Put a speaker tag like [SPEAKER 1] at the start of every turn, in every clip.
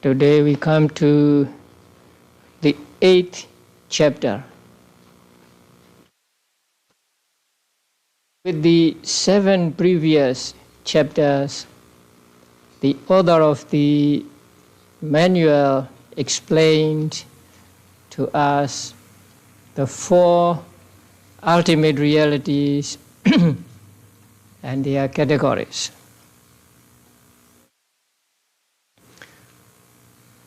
[SPEAKER 1] Today we come to the 8th chapter. With the 7 previous chapters, the author of the manual explained to us the 4 ultimate realities and their categories.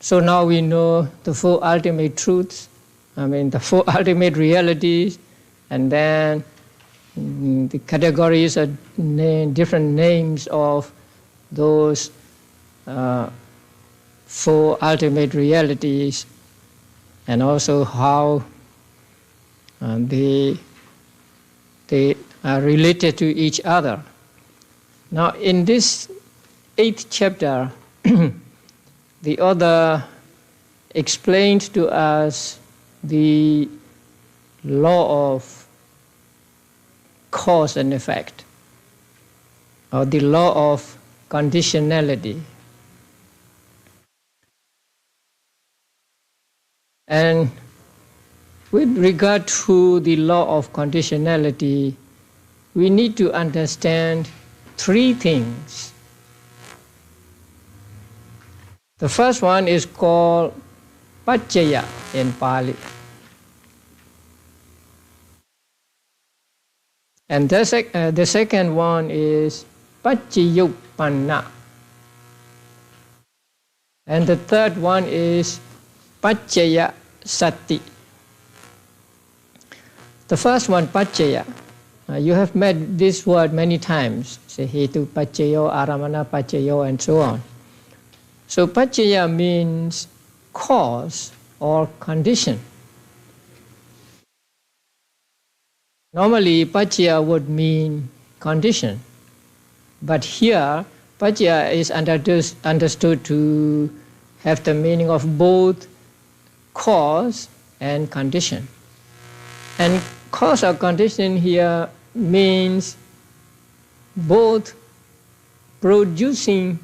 [SPEAKER 1] So now we know the 4 ultimate truths, the 4 ultimate realities, and then the categories are different names of those 4 ultimate realities, and also how they are related to each other. Now in this 8th chapter, the author explained to us the law of cause and effect, or the law of conditionality. And with regard to the law of conditionality, we need to understand 3 things. The first one is called paccaya in Pali. And the second one is paccayuppanna. And the third one is paccaya sati. The first one, paccaya, you have met this word many times, say hetu paccayo, aramana paccayo, and so on. So paccaya means cause or condition. Normally paccaya would mean condition, but here paccaya is understood to have the meaning of both cause and condition. And cause or condition here means both producing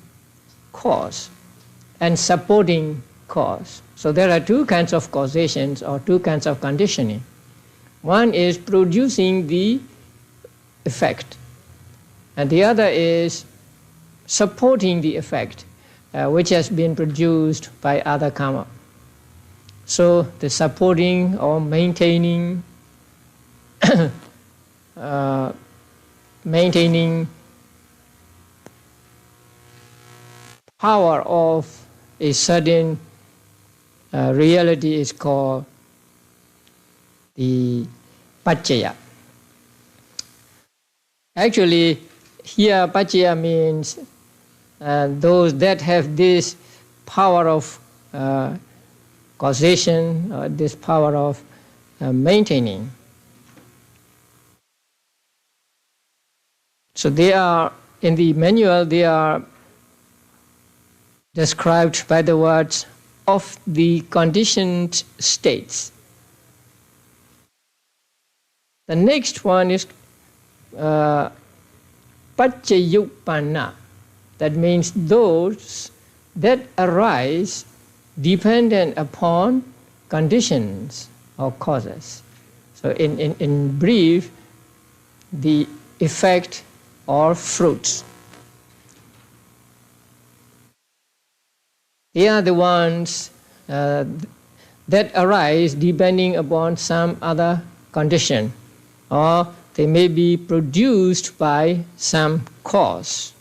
[SPEAKER 1] cause and supporting cause. So there are 2 kinds of causations or 2 kinds of conditioning. One is producing the effect, and the other is supporting the effect which has been produced by other karma. So the supporting or maintaining power of a certain reality is called the paccaya. Actually, here paccaya means those that have this power of causation, or this power of maintaining. So they are, in the manual, they are described by the words of the conditioned states. The next one is paccayuppanna. That means those that arise dependent upon conditions or causes. So in brief, the effect or fruits. They are the ones that arise depending upon some other condition, or they may be produced by some cause.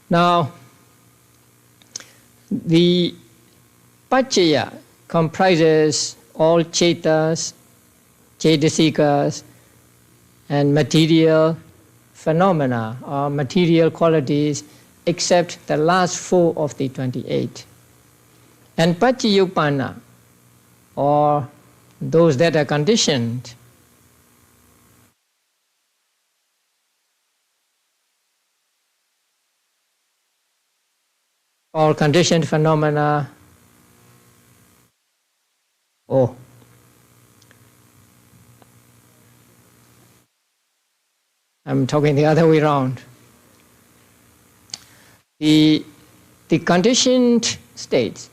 [SPEAKER 1] Now, the paccaya comprises all chetas, cetasikas, and material phenomena or material qualities, except the last 4 of the 28. And paccayuppanna, or those that are conditioned, or conditioned phenomena, I'm talking the other way around. The conditioned states,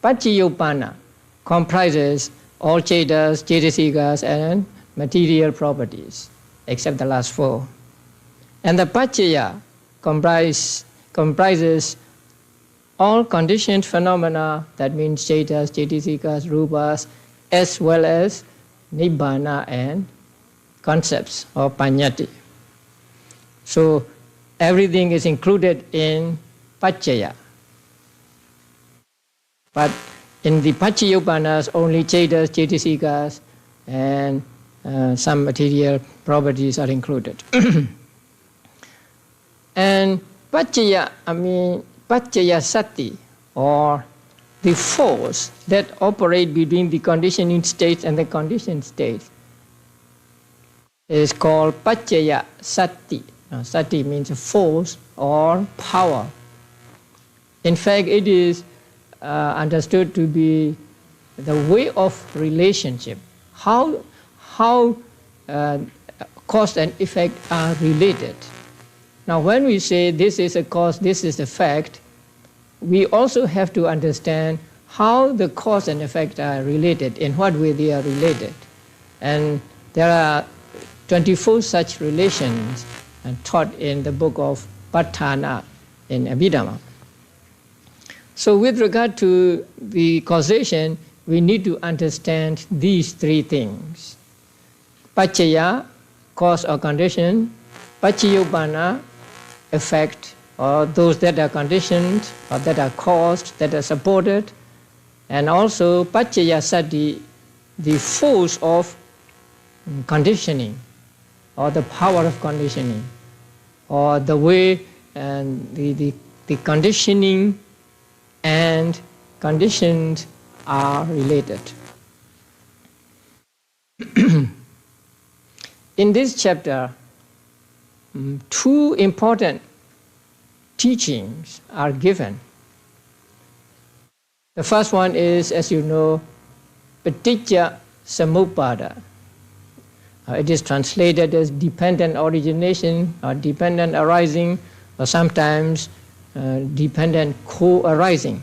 [SPEAKER 1] Paccayopana, comprises all cetas, cetasikas, and material properties, except the last four. And the Paccaya comprises all conditioned phenomena, that means cetas, cetasikas, rupas, as well as nibbana and concepts or paññatti. So everything is included in Paccaya. But in the Paccayopanas, only cetas, cetasikas, and some material properties are included. And Paccaya Sati, or the force that operates between the conditioning states and the conditioned states, is called Paccaya Sati. Now, Sati means force or power. In fact, it is understood to be the way of relationship, how cause and effect are related. Now, when we say this is a cause, this is a fact, we also have to understand how the cause and effect are related, in what way they are related. And there are 24 such relations taught in the book of Patthana in Abhidhamma. So with regard to the causation, we need to understand these three things. Paccaya, cause or condition; Paccayopana, effect, or those that are conditioned or that are caused, that are supported; and also Paccaya Sati, the force of conditioning, or the power of conditioning, or the way and the conditioning and conditioned are related. In this chapter, two important teachings are given. The first one is, as you know, Paticca Samuppada. It is translated as dependent origination or dependent arising, or sometimes dependent co-arising,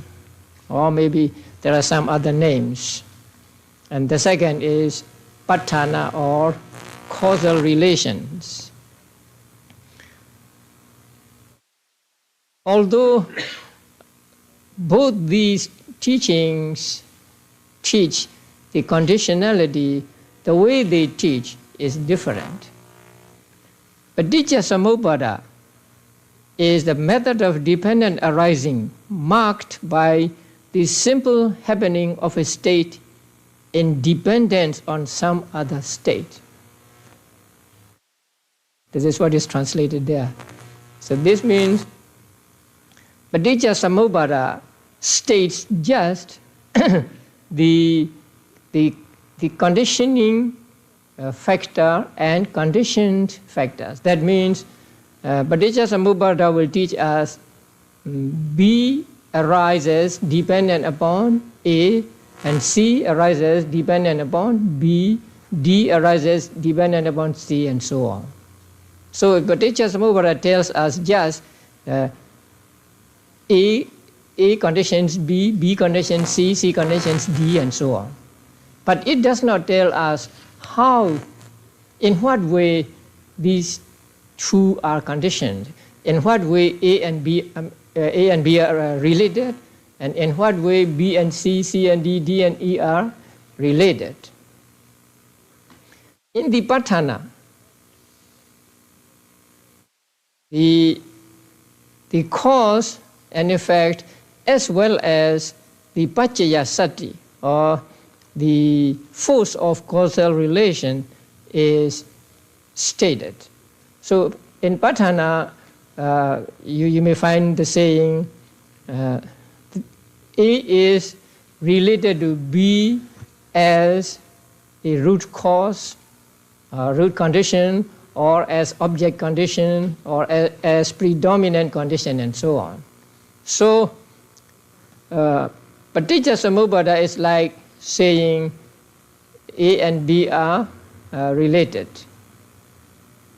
[SPEAKER 1] or maybe there are some other names. And the second is Patthana, or causal relations. Although both these teachings teach the conditionality, the way they teach is different. Paticca Samuppada is the method of dependent arising marked by the simple happening of a state in dependence on some other state. This is what is translated there. So this means Paticca Samuppada states just the conditioning factor and conditioned factors. That means Paticca Samuppada will teach us B arises dependent upon A, and C arises dependent upon B, D arises dependent upon C, and so on. So Paticca Samuppada tells us just A conditions B, B conditions C, C conditions D, and so on. But it does not tell us how, in what way these two are conditioned, in what way A and B are related, and in what way B and C, C and D, D and E are related. In the Patthana, the cause and effect, as well as the Paccaya Sati, or the force of causal relation, is stated. So in Patthana, you may find the saying, A is related to B as a root cause, root condition, or as object condition, or as predominant condition, and so on. So Paticca Samuppada is like saying A and B are related.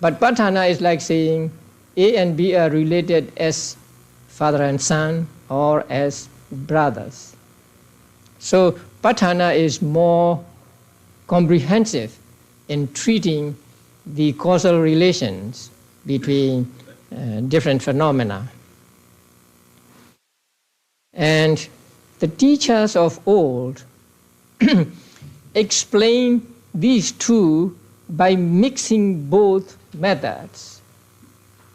[SPEAKER 1] But Patthana is like saying A and B are related as father and son or as brothers. So Patthana is more comprehensive in treating the causal relations between different phenomena. And the teachers of old explain these two by mixing both methods.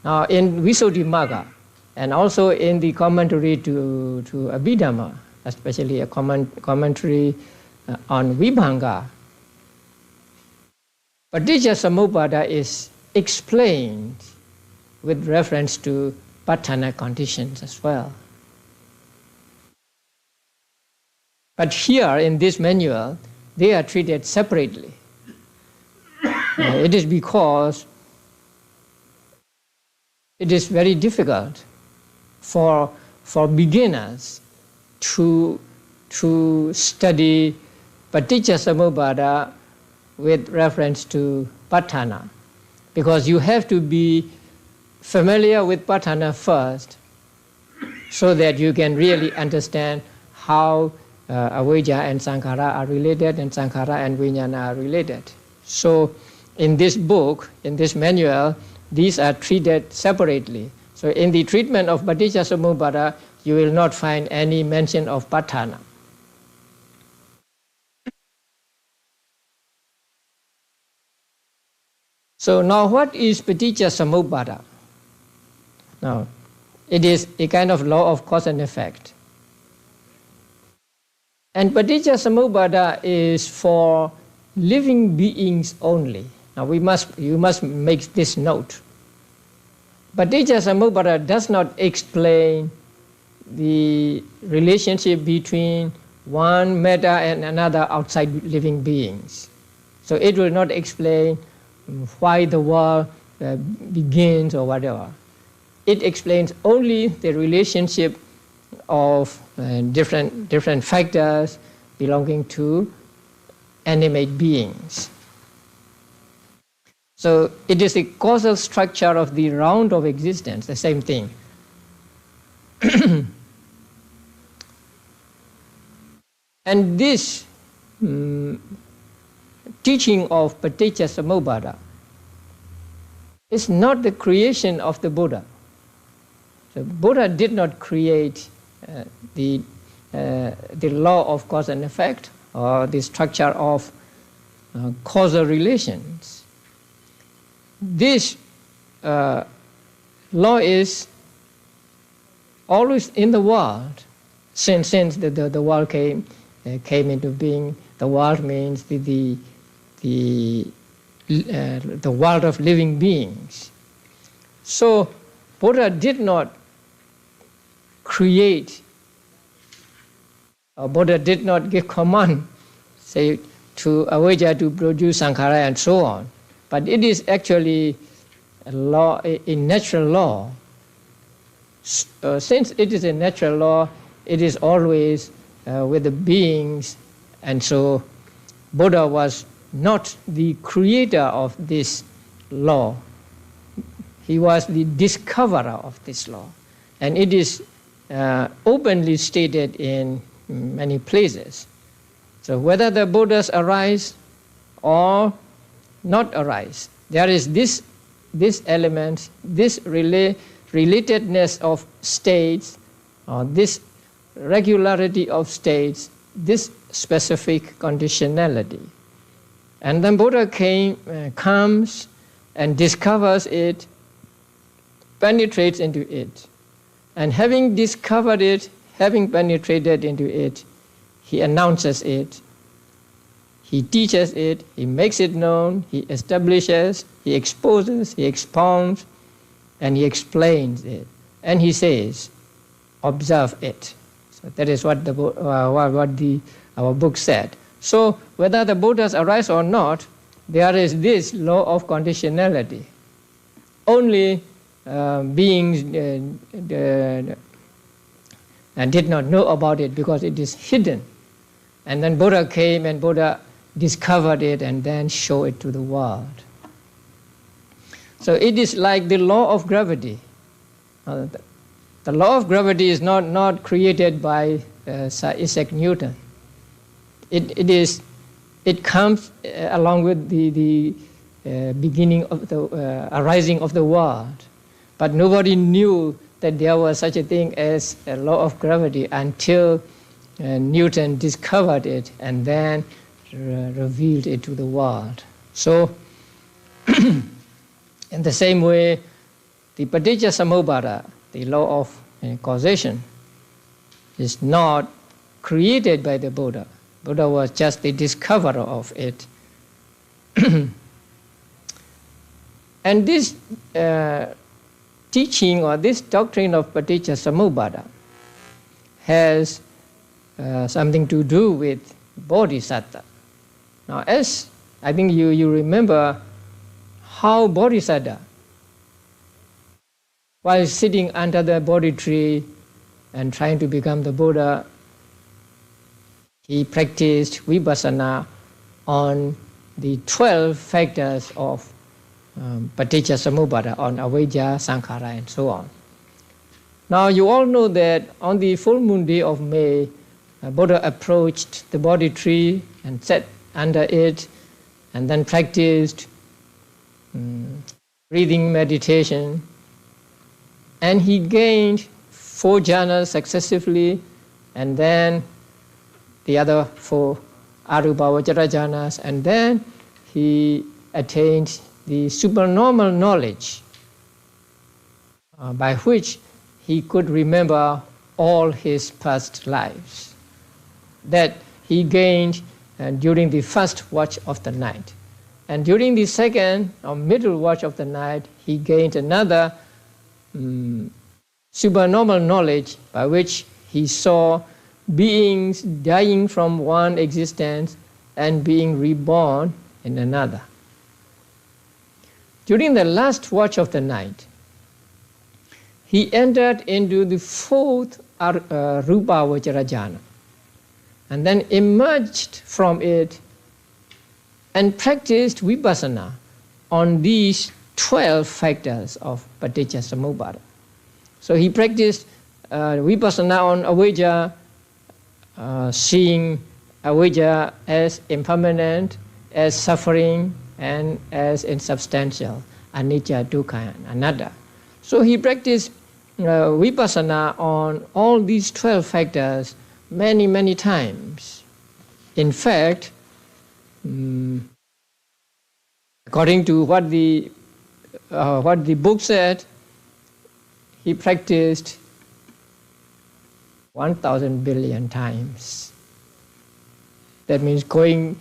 [SPEAKER 1] Now in Visuddhimagga and also in the commentary to Abhidhamma, especially a commentary on Vibhanga, Paticcasamuppada is explained with reference to Patthana conditions as well. But here in this manual, they are treated separately. It is because it is very difficult for beginners to study Paticcasamuppada with reference to Patthana, because you have to be familiar with Patthana first so that you can really understand how avijja and saṅgaha are related and saṅgara and vijnana are related. So in this book, in this manual, these are treated separately. So in the treatment of Paticcasamuppada, you will not find any mention of Patthana. So now what is Paticcasamuppada? Now, it is a kind of law of cause and effect. And Paticcasamuppada is for living beings only. Now you must make this note. Paticcasamuppada does not explain the relationship between one matter and another outside living beings. So it will not explain why the world begins or whatever. It explains only the relationship of different factors belonging to animate beings. So it is the causal structure of the round of existence, the same thing. And this teaching of Paticcasamuppada is not the creation of the Buddha. The Buddha did not create the law of cause and effect or the structure of causal relations. This law is always in the world since the world came into being. The world means the world of living beings. So Buddha did not create, or Buddha did not give command, say, to avijja to produce saṅgara and so on. But it is actually a law, a natural law. Since it is a natural law, it is always with the beings, and so Buddha was not the creator of this law. He was the discoverer of this law. And it is openly stated in many places. So whether the Buddhas arise or not arise, there is this element, this relatedness of states, or this regularity of states, this specific conditionality. And then Buddha comes and discovers it, penetrates into it. And having discovered it, having penetrated into it, he announces it, he teaches it, he makes it known, he establishes, he exposes, he expounds, and he explains it. And he says, observe it. So that is what our book said. So whether the Buddhas arise or not, there is this law of conditionality. Only beings did not know about it because it is hidden. And then Buddha came and Buddha discovered it and then showed it to the world. So it is like the law of gravity. The law of gravity is not created by Sir Isaac Newton. It comes along with the beginning of the arising of the world. But nobody knew that there was such a thing as a law of gravity until Newton discovered it and then revealed it to the world. So, in the same way, the paticca-samuppada, the law of causation, is not created by the Buddha. Buddha was just the discoverer of it. And this teaching or this doctrine of paticca-samuppada has something to do with bodhisattva. Now, as I think you remember how bodhisattva, while sitting under the Bodhi tree and trying to become the Buddha, he practiced vipassana on the 12 factors of paticca-samuppada, on avijja, saṅgaha, and so on. Now you all know that on the full moon day of May, Buddha approached the Bodhi tree and sat under it and then practiced breathing meditation, and he gained 4 jhanas successively, and then the other 4 arubhavajara jhanas, and then he attained the supernormal knowledge by which he could remember all his past lives that he gained during the first watch of the night. And during the second or middle watch of the night, he gained another supernormal knowledge by which he saw beings dying from one existence and being reborn in another. During the last watch of the night, he entered into the 4th rupavajara jhana and then emerged from it and practiced vipassana on these 12 factors of paticca-samuppada. So he practiced vipassana on avijja, seeing avijja as impermanent, as suffering, and as insubstantial, anicca, dukkha, and anatta. So he practiced vipassana on all these 12 factors many, many times. In fact, according to what the book said, he practiced 1,000 billion times. That means practicing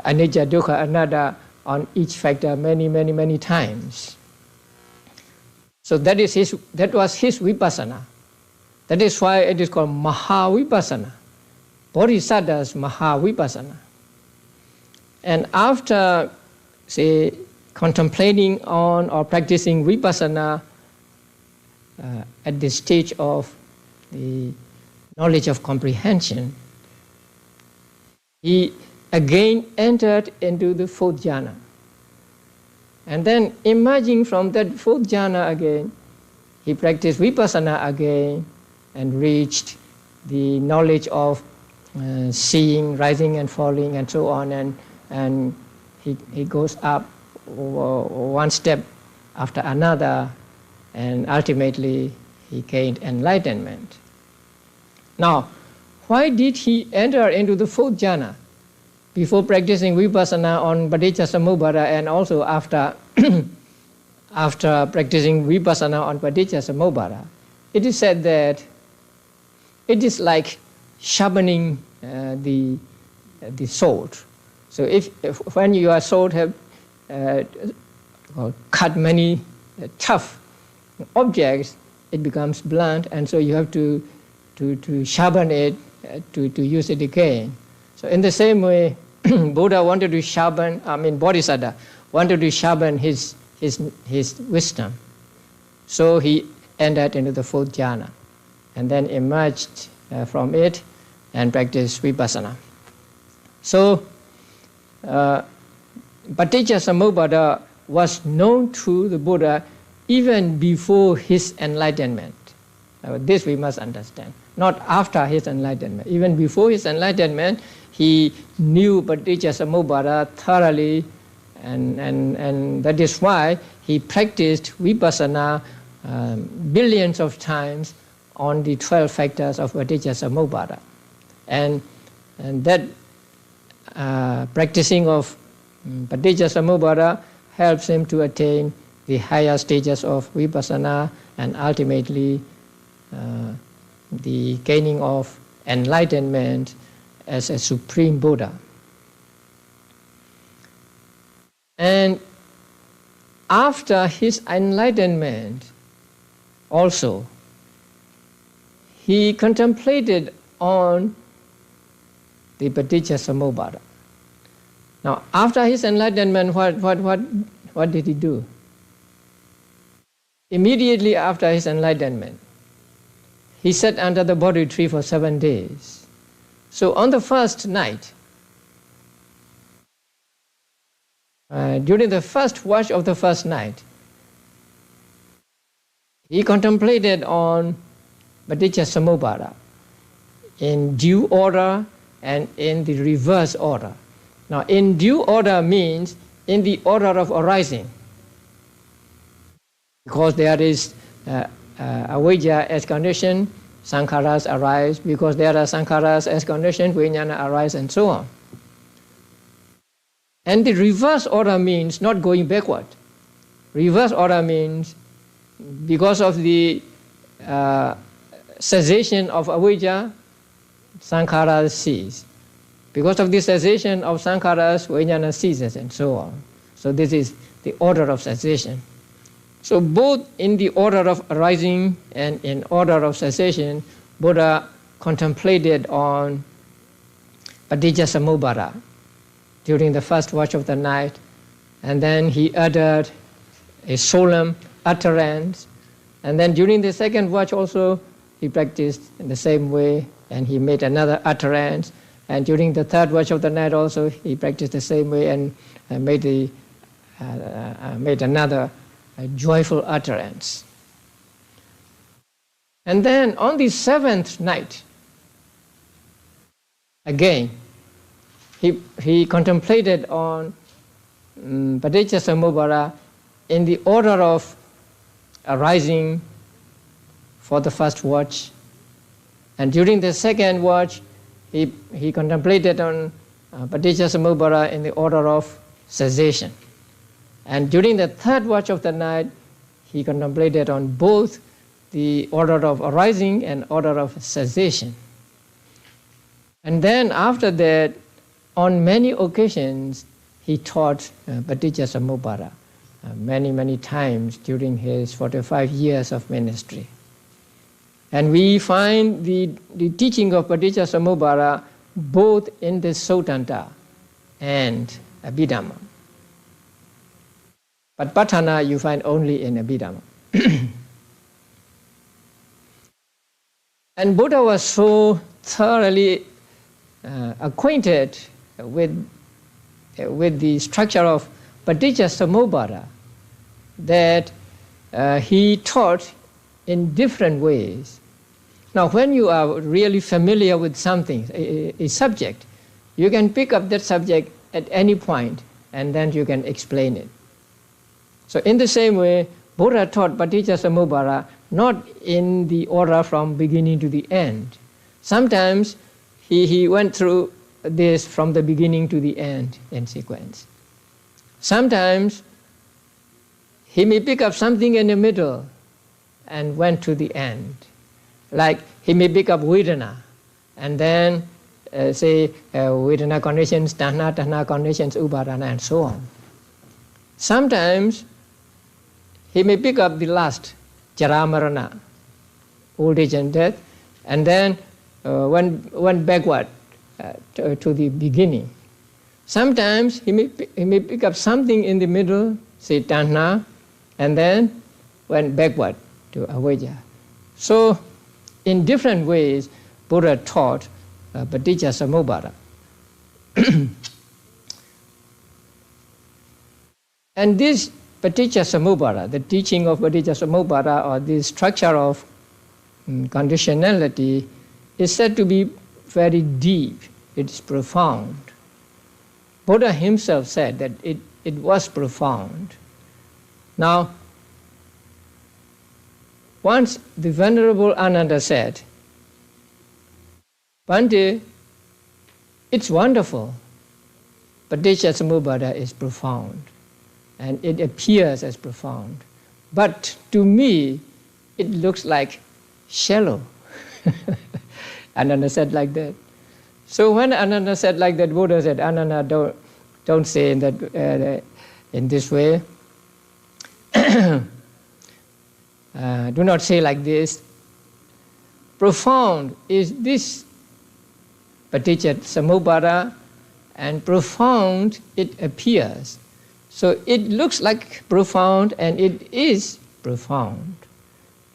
[SPEAKER 1] anicca, dukkha, anatta on each factor many, many, many times. So that was his vipassana. That is why it is called Mahavipassana. Bodhisattva's Mahavipassana. And after, say, contemplating on or practicing vipassana at the stage of the knowledge of comprehension, he again entered into the 4th jhana. And then emerging from that 4th jhana again, he practiced vipassana again and reached the knowledge of seeing, rising and falling, and so on, and he goes up one step after another, and ultimately he gained enlightenment. Now, why did he enter into the 4th jhana before practicing vipassana on paticca-samuppada, and also after after practicing vipassana on paticca-samuppada? It is said that it is like sharpening the sword. So if when your sword have cut many tough objects, it becomes blunt, and so you have to sharpen it to use it again. So in the same way, Buddha wanted to sharpen, Bodhisattva wanted to sharpen his wisdom. So he entered into the 4th jhana and then emerged from it and practiced vipassana. So Paticcasamuppada was known to the Buddha even before his enlightenment. Now, this we must understand. Not after his enlightenment. Even before his enlightenment, he knew Paticcasamuppada thoroughly, and that is why he practiced vipassana billions of times on the 12 factors of Paticcasamuppada. And that practicing of Paticcasamuppada helps him to attain the higher stages of vipassana and ultimately the gaining of enlightenment as a supreme Buddha. And after his enlightenment also, he contemplated on the Paticcasamuppada. Now, after his enlightenment, what did he do? Immediately after his enlightenment, he sat under the Bodhi tree for 7 days. So on the first night, during the first watch of the first night, he contemplated on Paticcasamuppada in due order and in the reverse order. Now, in due order means in the order of arising, because there is avijja as condition, saṅgharas arise. Because there are saṅgharas as condition, vijnana arise, and so on. And the reverse order means not going backward. Reverse order means because of the cessation of avijja, saṅgharas cease. Because of the cessation of saṅgharas, vijnana ceases, and so on. So this is the order of cessation. So both in the order of arising and in order of cessation, Buddha contemplated on Paticcasamuppada during the first watch of the night, and then he uttered a solemn utterance, and then during the second watch also he practiced in the same way, and he made another utterance, and during the third watch of the night also he practiced the same way and made another joyful utterance. And then on the seventh night, again, he contemplated on Paticcasamuppada in the order of arising for the first watch, and during the second watch, he contemplated on Paticcasamuppada in the order of cessation. And during the third watch of the night, he contemplated on both the order of arising and order of cessation. And then after that, on many occasions, he taught Paticcasamuppada many times during his 45 years of ministry. And we find the teaching of Paticcasamuppada both in the Sutanta and Abhidhamma. But Patthana you find only in Abhidhamma. And Buddha was so thoroughly acquainted with the structure of Paticcasamuppada that he taught in different ways. Now, when you are really familiar with something, a subject, you can pick up that subject at any point and then you can explain it. So in the same way, Buddha taught Paticcasamuppada not in the order from beginning to the end. Sometimes he went through this from the beginning to the end in sequence. Sometimes he may pick up something in the middle and went to the end. Like he may pick up Vedana and then say Vedana conditions, Tanha conditions, Upadana, and so on. Sometimes he may pick up the last, Jara-marana, old age and death, and then went backward to the beginning. Sometimes he may pick up something in the middle, say Tanha, and then went backward to avijja. So in different ways, Buddha taught Paticcasamuppada. And this paticca samuppada, the teaching of paticca samuppada, or the structure of conditionality, is said to be very deep, it's profound. Buddha himself said that it was profound. Now, once the Venerable Ananda said, Bhante, it's wonderful, paticca samuppada is profound, and it appears as profound. But to me, it looks like shallow. Ananda said like that. So when Ananda said like that, Buddha said, Ananda, don't say in that in this way. Do not say like this. Profound is this paticca samuppada, and profound it appears. So it looks like profound, and it is profound.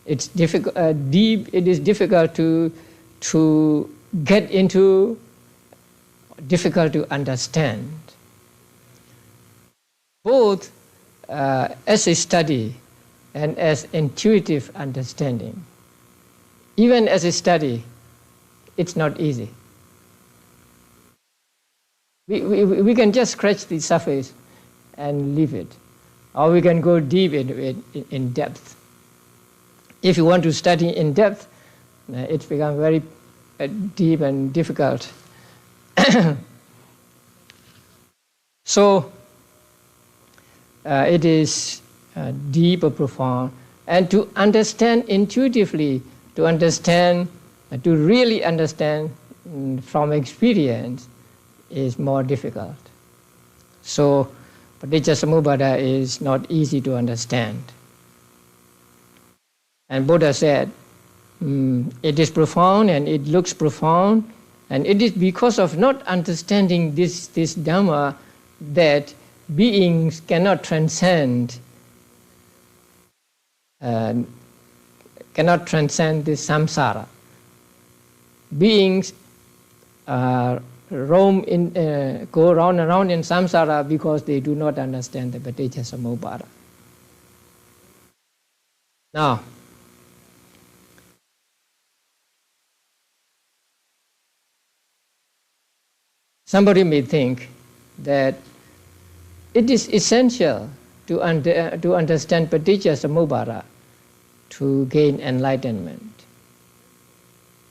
[SPEAKER 1] It's difficult, deep. It is difficult to get into, difficult to understand. Both as a study and as intuitive understanding. Even as a study, it's not easy. We can just scratch the surface and leave it, or we can go deep in depth. If you want to study in depth, it's become very deep and difficult. So it is deep or profound, and to understand intuitively, to really understand from experience is more difficult. So paticca samuppada is not easy to understand. And Buddha said, it is profound and it looks profound, and it is because of not understanding this Dhamma that beings cannot transcend this samsara. Beings go round and round in samsara because they do not understand the paticca samuppada. Now, somebody may think that it is essential to understand paticca samuppada to gain enlightenment.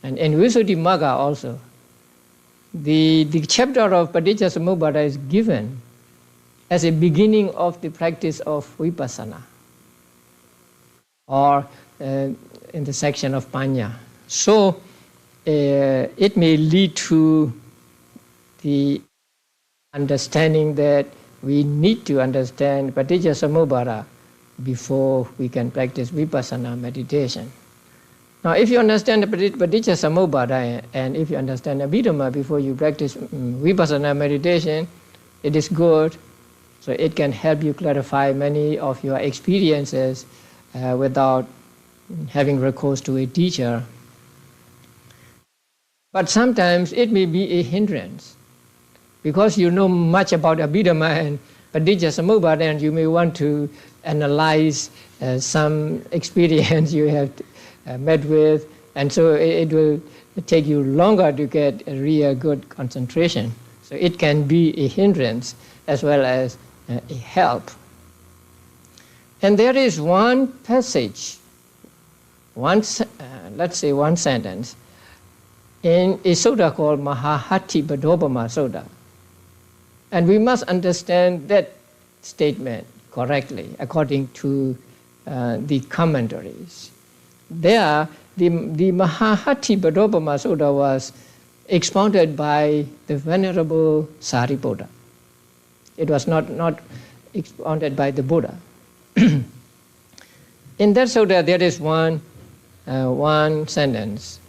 [SPEAKER 1] And in Visuddhimagga also, the chapter of paticca samuppada is given as a beginning of the practice of vipassana, or in the section of panya. So it may lead to the understanding that we need to understand paticca samuppada before we can practice vipassana meditation. Now, if you understand the paticca samuppada and if you understand Abhidhamma before you practice vipassana meditation, it is good. So it can help you clarify many of your experiences without having recourse to a teacher. But sometimes it may be a hindrance, because you know much about Abhidhamma and paticca samuppada, and you may want to analyze some experience you have met with, and so it will take you longer to get a real good concentration. So it can be a hindrance as well as a help. And there is one passage, let's say one sentence, in a sutta called Mahahati-Badopama Sutta. And we must understand that statement correctly according to the commentaries. There, the Mahahati-Badopama Sutta was expounded by the Venerable Sariputta. It was not expounded by the Buddha. In that sutta, there is one sentence.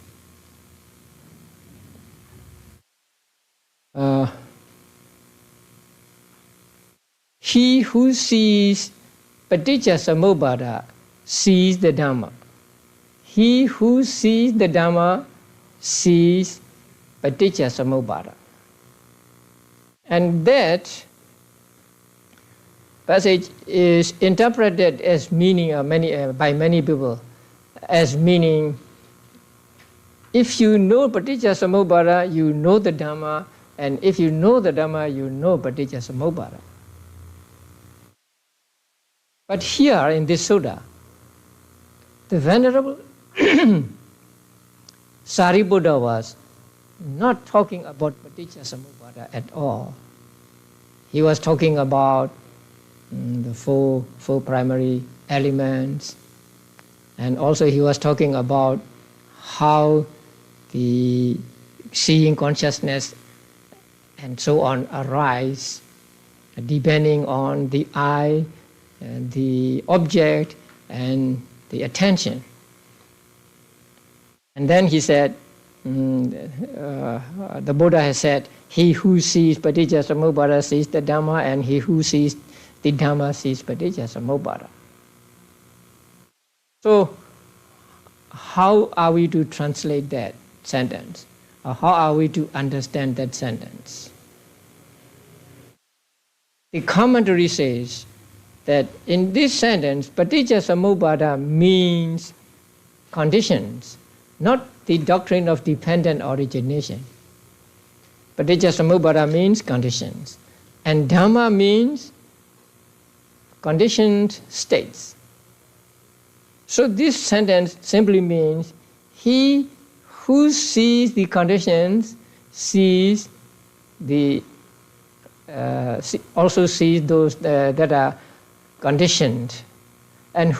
[SPEAKER 1] He who sees paticca samuppada sees the Dhamma. He who sees the Dhamma sees paticca samuppada. And that passage is interpreted as meaning by many people as meaning, if you know Paticca-samuppada, you know the Dhamma, and if you know the Dhamma, you know Paticca-samuppada. But here in this sutta, the Venerable Sariputta was not talking about Paticca-samuppada at all. He was talking about the four primary elements, and also he was talking about how the seeing consciousness and so on arise depending on the eye, and the object, and the attention. And then he said, the Buddha has said, he who sees Paticca-samuppada sees the Dhamma, and he who sees the Dhamma sees Paticca-samuppada. So, how are we to translate that sentence? Or how are we to understand that sentence? The commentary says that in this sentence, Paticca-samuppada means conditions, not the doctrine of dependent origination. Paticca-samuppada means conditions, and Dhamma means conditioned states. So this sentence simply means he who sees the conditions sees the also sees those that are conditioned, and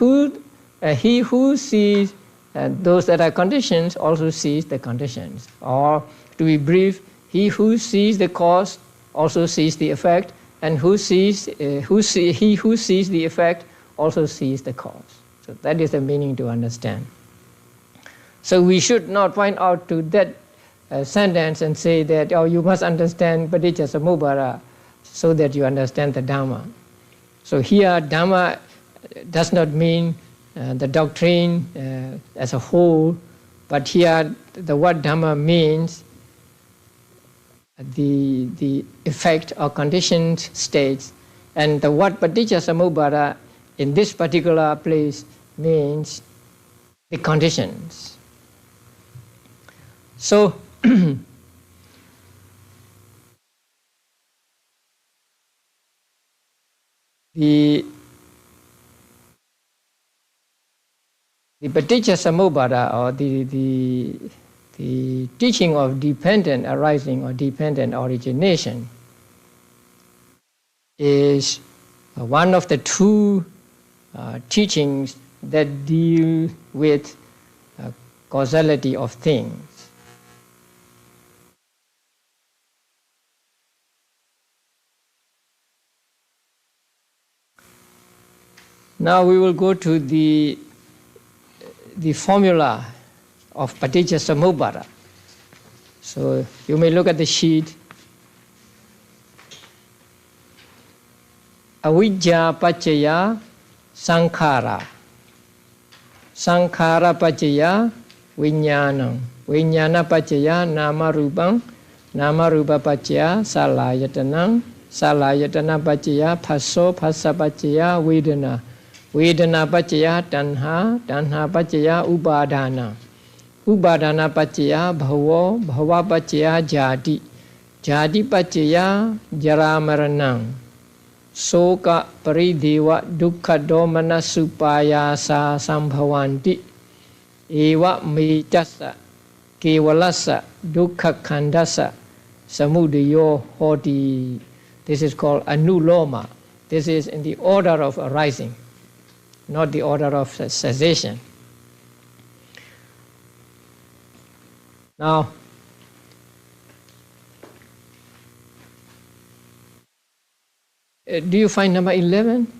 [SPEAKER 1] he who sees those that are conditions also sees the conditions. Or to be brief, he who sees the cause also sees the effect, and he who sees the effect also sees the cause. So that is the meaning to understand. So we should not point out to that sentence and say that, oh, you must understand Paticca-samuppada so that you understand the Dhamma. So here Dhamma does not mean the doctrine as a whole, but here the word Dhamma means the effect or conditioned states, and the word Paticca-samuppada in this particular place means the conditions. So the Paticca-samuppada, or the teaching of dependent arising or dependent origination, is one of the two teachings that deal with causality of things. Now we will go to the formula of Paticca-samuppada. So you may look at the sheet. Avijja paccaya saṅkhara. Saṅkhara paccaya viññānam. Viññāna paccaya nama rupam. Nama rupa paccaya salāyatanam. Salāyatana paccaya phaso. Phassa paccaya vedana. Vedana paccaya tanha. Tanha paccaya upadana. Upadana paccaya bhavo. Bhava paccaya jati. Jati paccaya jaramaranam. Soka parideva dukkha domana supayasa sambhavanti. Eva mitasa kevalasa dukkha khandasa samudayo hoti. This is called anuloma. This is in the order of arising, not the order of cessation. Now, do you find number 11?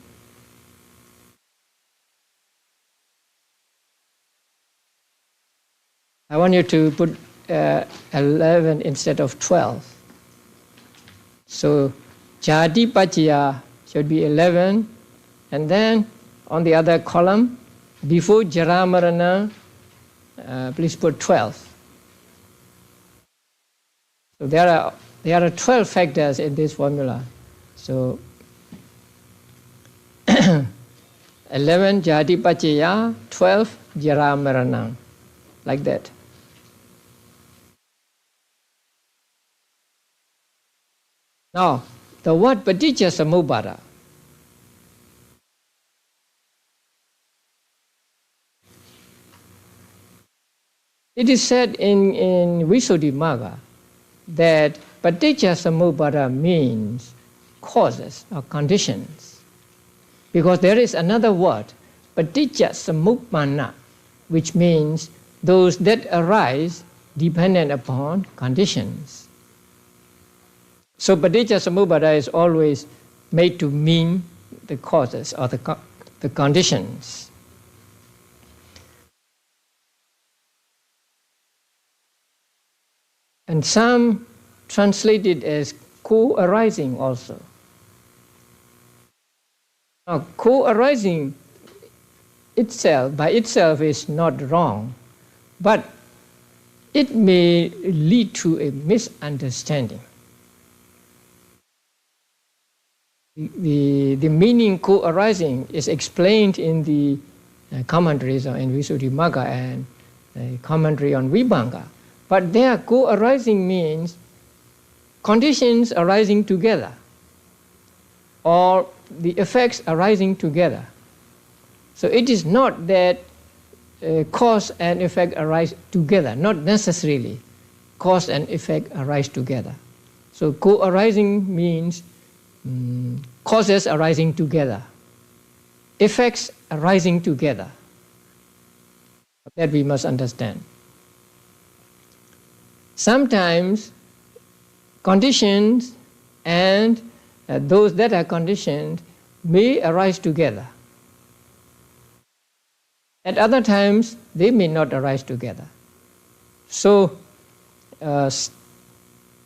[SPEAKER 1] I want you to put 11 instead of 12. So, Jati Paccaya should be 11, and then on the other column, before Jaramarana, please put 12. So there are 12 factors in this formula. So 11 jati paccaya, 12 jara marana, like that. Now, the word paticca samuppada, it is said in Visuddhimagga that paticca samuppada means causes or conditions, because there is another word, paticca samuppanna, which means those that arise dependent upon conditions. So paticca samuppada is always made to mean the causes or the conditions. And some translate it as co-arising also. Now, co-arising itself, by itself, is not wrong, but it may lead to a misunderstanding. The meaning co-arising is explained in the commentaries in Visuddhimagga and the commentary on Vibhanga. But there, co-arising means conditions arising together, or the effects arising together. So it is not that cause and effect arise together, not necessarily cause and effect arise together. So co-arising means causes arising together, effects arising together. That we must understand. Sometimes conditions and those that are conditioned may arise together. At other times, they may not arise together. So,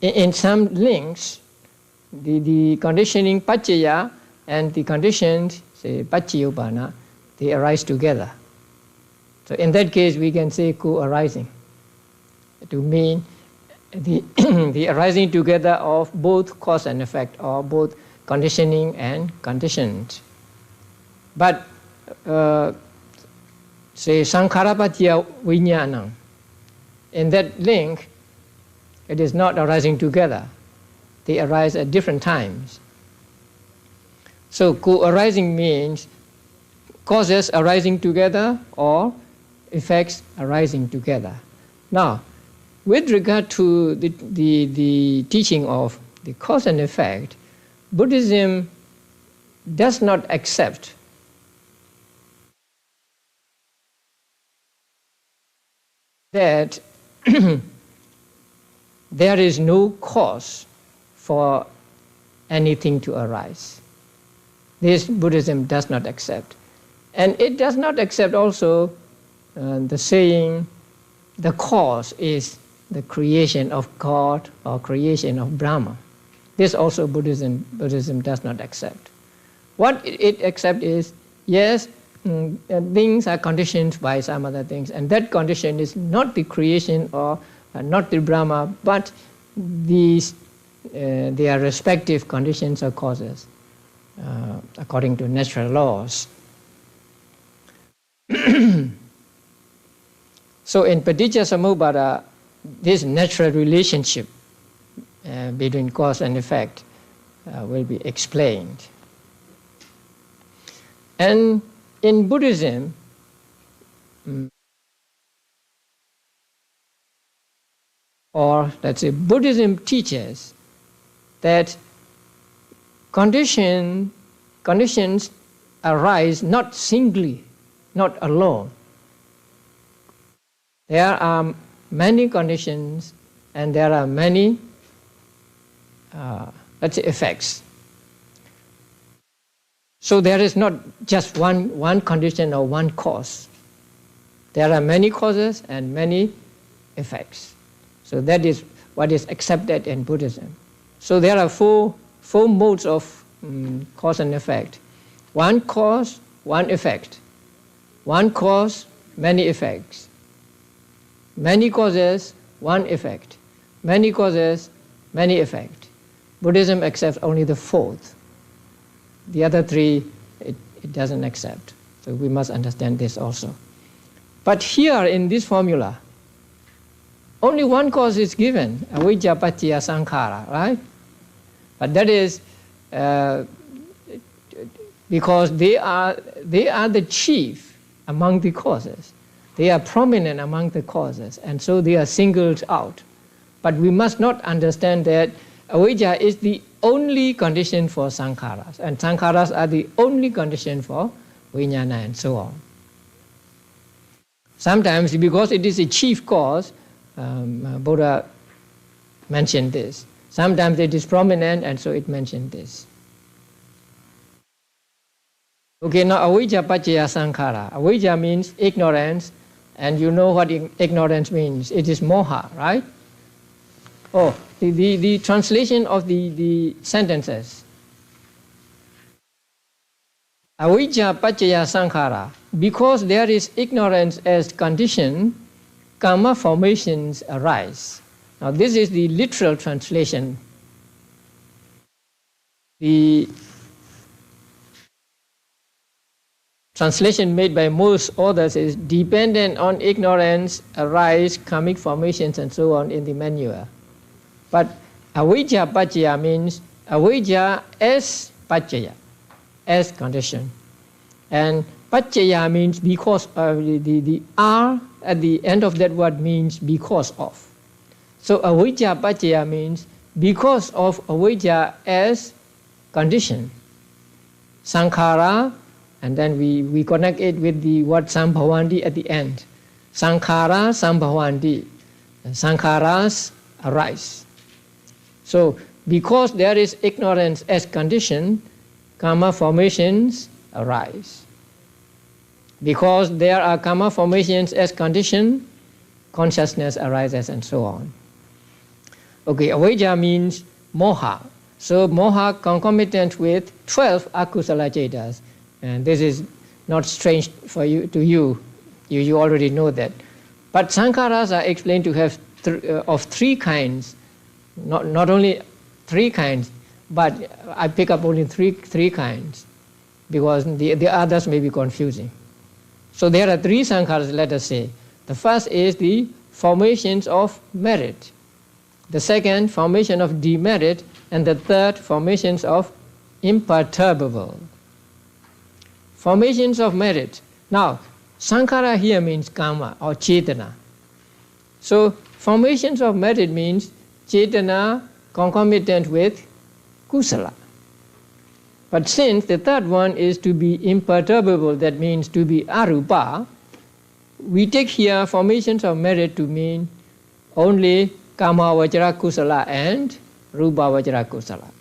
[SPEAKER 1] in some links, the conditioning paccaya and the conditions, say paccayopana, they arise together. So in that case, we can say co-arising, to mean the arising together of both cause and effect, or both conditioning and conditioned. But say saṅkhārapattiya viññāṇaṃ, in that link, it is not arising together. They arise at different times. So co-arising means causes arising together or effects arising together. Now, with regard to the teaching of the cause and effect, Buddhism does not accept that there is no cause for anything to arise. This Buddhism does not accept. And it does not accept also the saying, the cause is the creation of God or creation of Brahma. This also Buddhism does not accept. What it accepts is, yes, things are conditioned by some other things, and that condition is not the creation or not the Brahma, but these their respective conditions or causes according to natural laws. So in paticca samuppada, this natural relationship between cause and effect will be explained. And in Buddhism, or let's say Buddhism teaches that conditions arise not singly, not alone. There are many conditions and there are many, let's say, effects. So there is not just one condition or one cause. There are many causes and many effects. So that is what is accepted in Buddhism. So there are four modes of cause and effect. One cause, one effect. One cause, many effects. Many causes, one effect. Many causes, many effects. Buddhism accepts only the fourth. The other three, it doesn't accept. So we must understand this also. But here in this formula, only one cause is given, avijja paccaya saṅkhara, right? But that is because they are the chief among the causes. They are prominent among the causes, and so they are singled out. But we must not understand that avijja is the only condition for saṅkharas, and saṅkharas are the only condition for vijnana, and so on. Sometimes, because it is a chief cause, Buddha mentioned this. Sometimes it is prominent, and so it mentioned this. Okay, now avijja paccaya saṅkhara. Avijja means ignorance, and you know what ignorance means. It is moha, right? Oh, the translation of the sentences. Avijja paccaya saṅkhara. Because there is ignorance as condition, karma formations arise. Now this is the literal translation. The translation made by most authors is dependent on ignorance arise karmic formations and so on in the manual. But avijja paccaya means avijja as paccaya, as condition. And paccaya means because of the R at the end of that word means because of. So avijja paccaya means because of avijja as condition. Saṅkhara, and then we connect it with the word sambhavanti at the end. Saṅkhara sambhavanti. Saṅkharas arise. So because there is ignorance as condition, karma formations arise. Because there are karma formations as condition, consciousness arises, and so on. Okay, avijja means moha. So moha concomitant with 12 akusala cetas. And this is not strange for you to you. You already know that. But saṅkharas are explained to have of three kinds. Not only three kinds, but I pick up only three kinds, because the others may be confusing. So there are three saṅkharas, let us say. The first is the formations of merit. The second, formation of demerit. And the third, formations of imperturbable. Formations of merit. Now, saṅkhara here means karma or cetana. So, formations of merit means cetana concomitant with kusala. But since the third one is to be imperturbable, that means to be arupa, we take here formations of merit to mean only kama vajra kusala and rupa vajra kusala.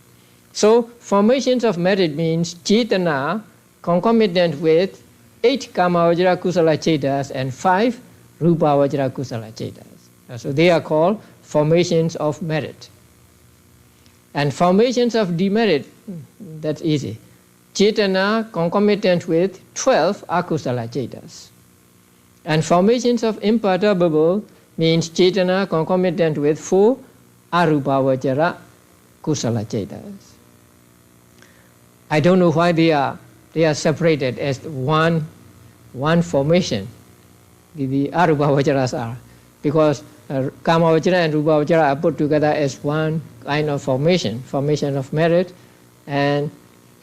[SPEAKER 1] So, formations of merit means cetana concomitant with 8 kama vajra kusala cetas and 5 rupa vajra kusala cetas. So they are called formations of merit. And formations of demerit, that's easy. Cetana concomitant with 12 akusala cetas. And formations of imperturbable means cetana concomitant with 4 arupa vajra kusala cetas. I don't know why they are separated as one formation. The arupa vajras are, because kama vajra and rupa vajra are put together as one kind of formation of merit, and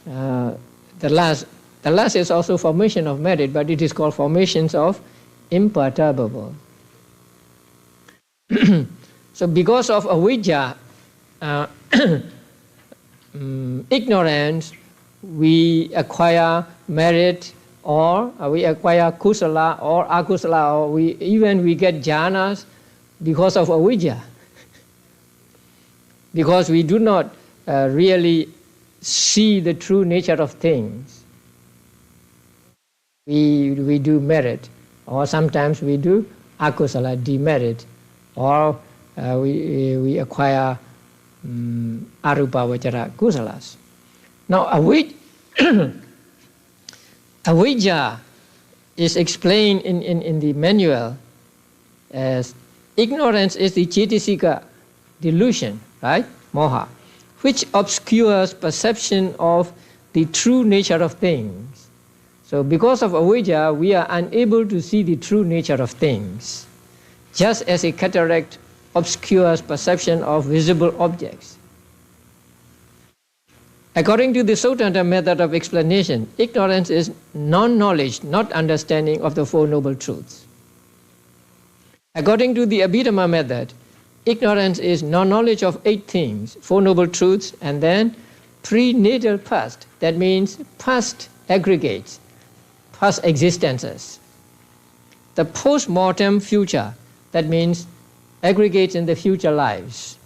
[SPEAKER 1] the last is also formation of merit, but it is called formations of imperturbable. So because of avijja, ignorance, we acquire merit, or we acquire kusala or akusala, or we get jhanas because of avijja. Because we do not really see the true nature of things. We do merit, or sometimes we do akusala, demerit, or we acquire arupa vajra kusalas. Now, avijja is explained in the manual as ignorance is the cetasika delusion, right? Moha, which obscures perception of the true nature of things. So because of avijja, we are unable to see the true nature of things, just as a cataract obscures perception of visible objects. According to the Sūtanta method of explanation, ignorance is non-knowledge, not understanding of the Four Noble Truths. According to the Abhidhamma method, ignorance is non-knowledge of 8 things, Four Noble Truths, and then prenatal past. That means past aggregates, past existences. The post-mortem future, that means aggregates in the future lives.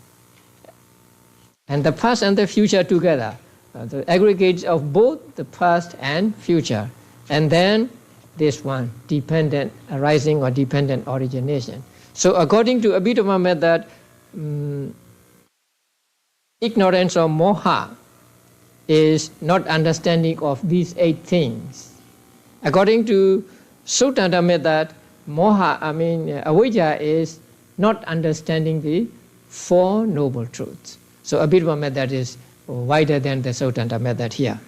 [SPEAKER 1] And the past and the future together, the aggregates of both the past and future. And then this one, dependent arising or dependent origination. So according to Abhidhamma method, ignorance or moha is not understanding of these 8 things. According to Sūtanta method, avijja is not understanding the Four Noble Truths. So Abhidhamma method is wider than the Sūtanta method here.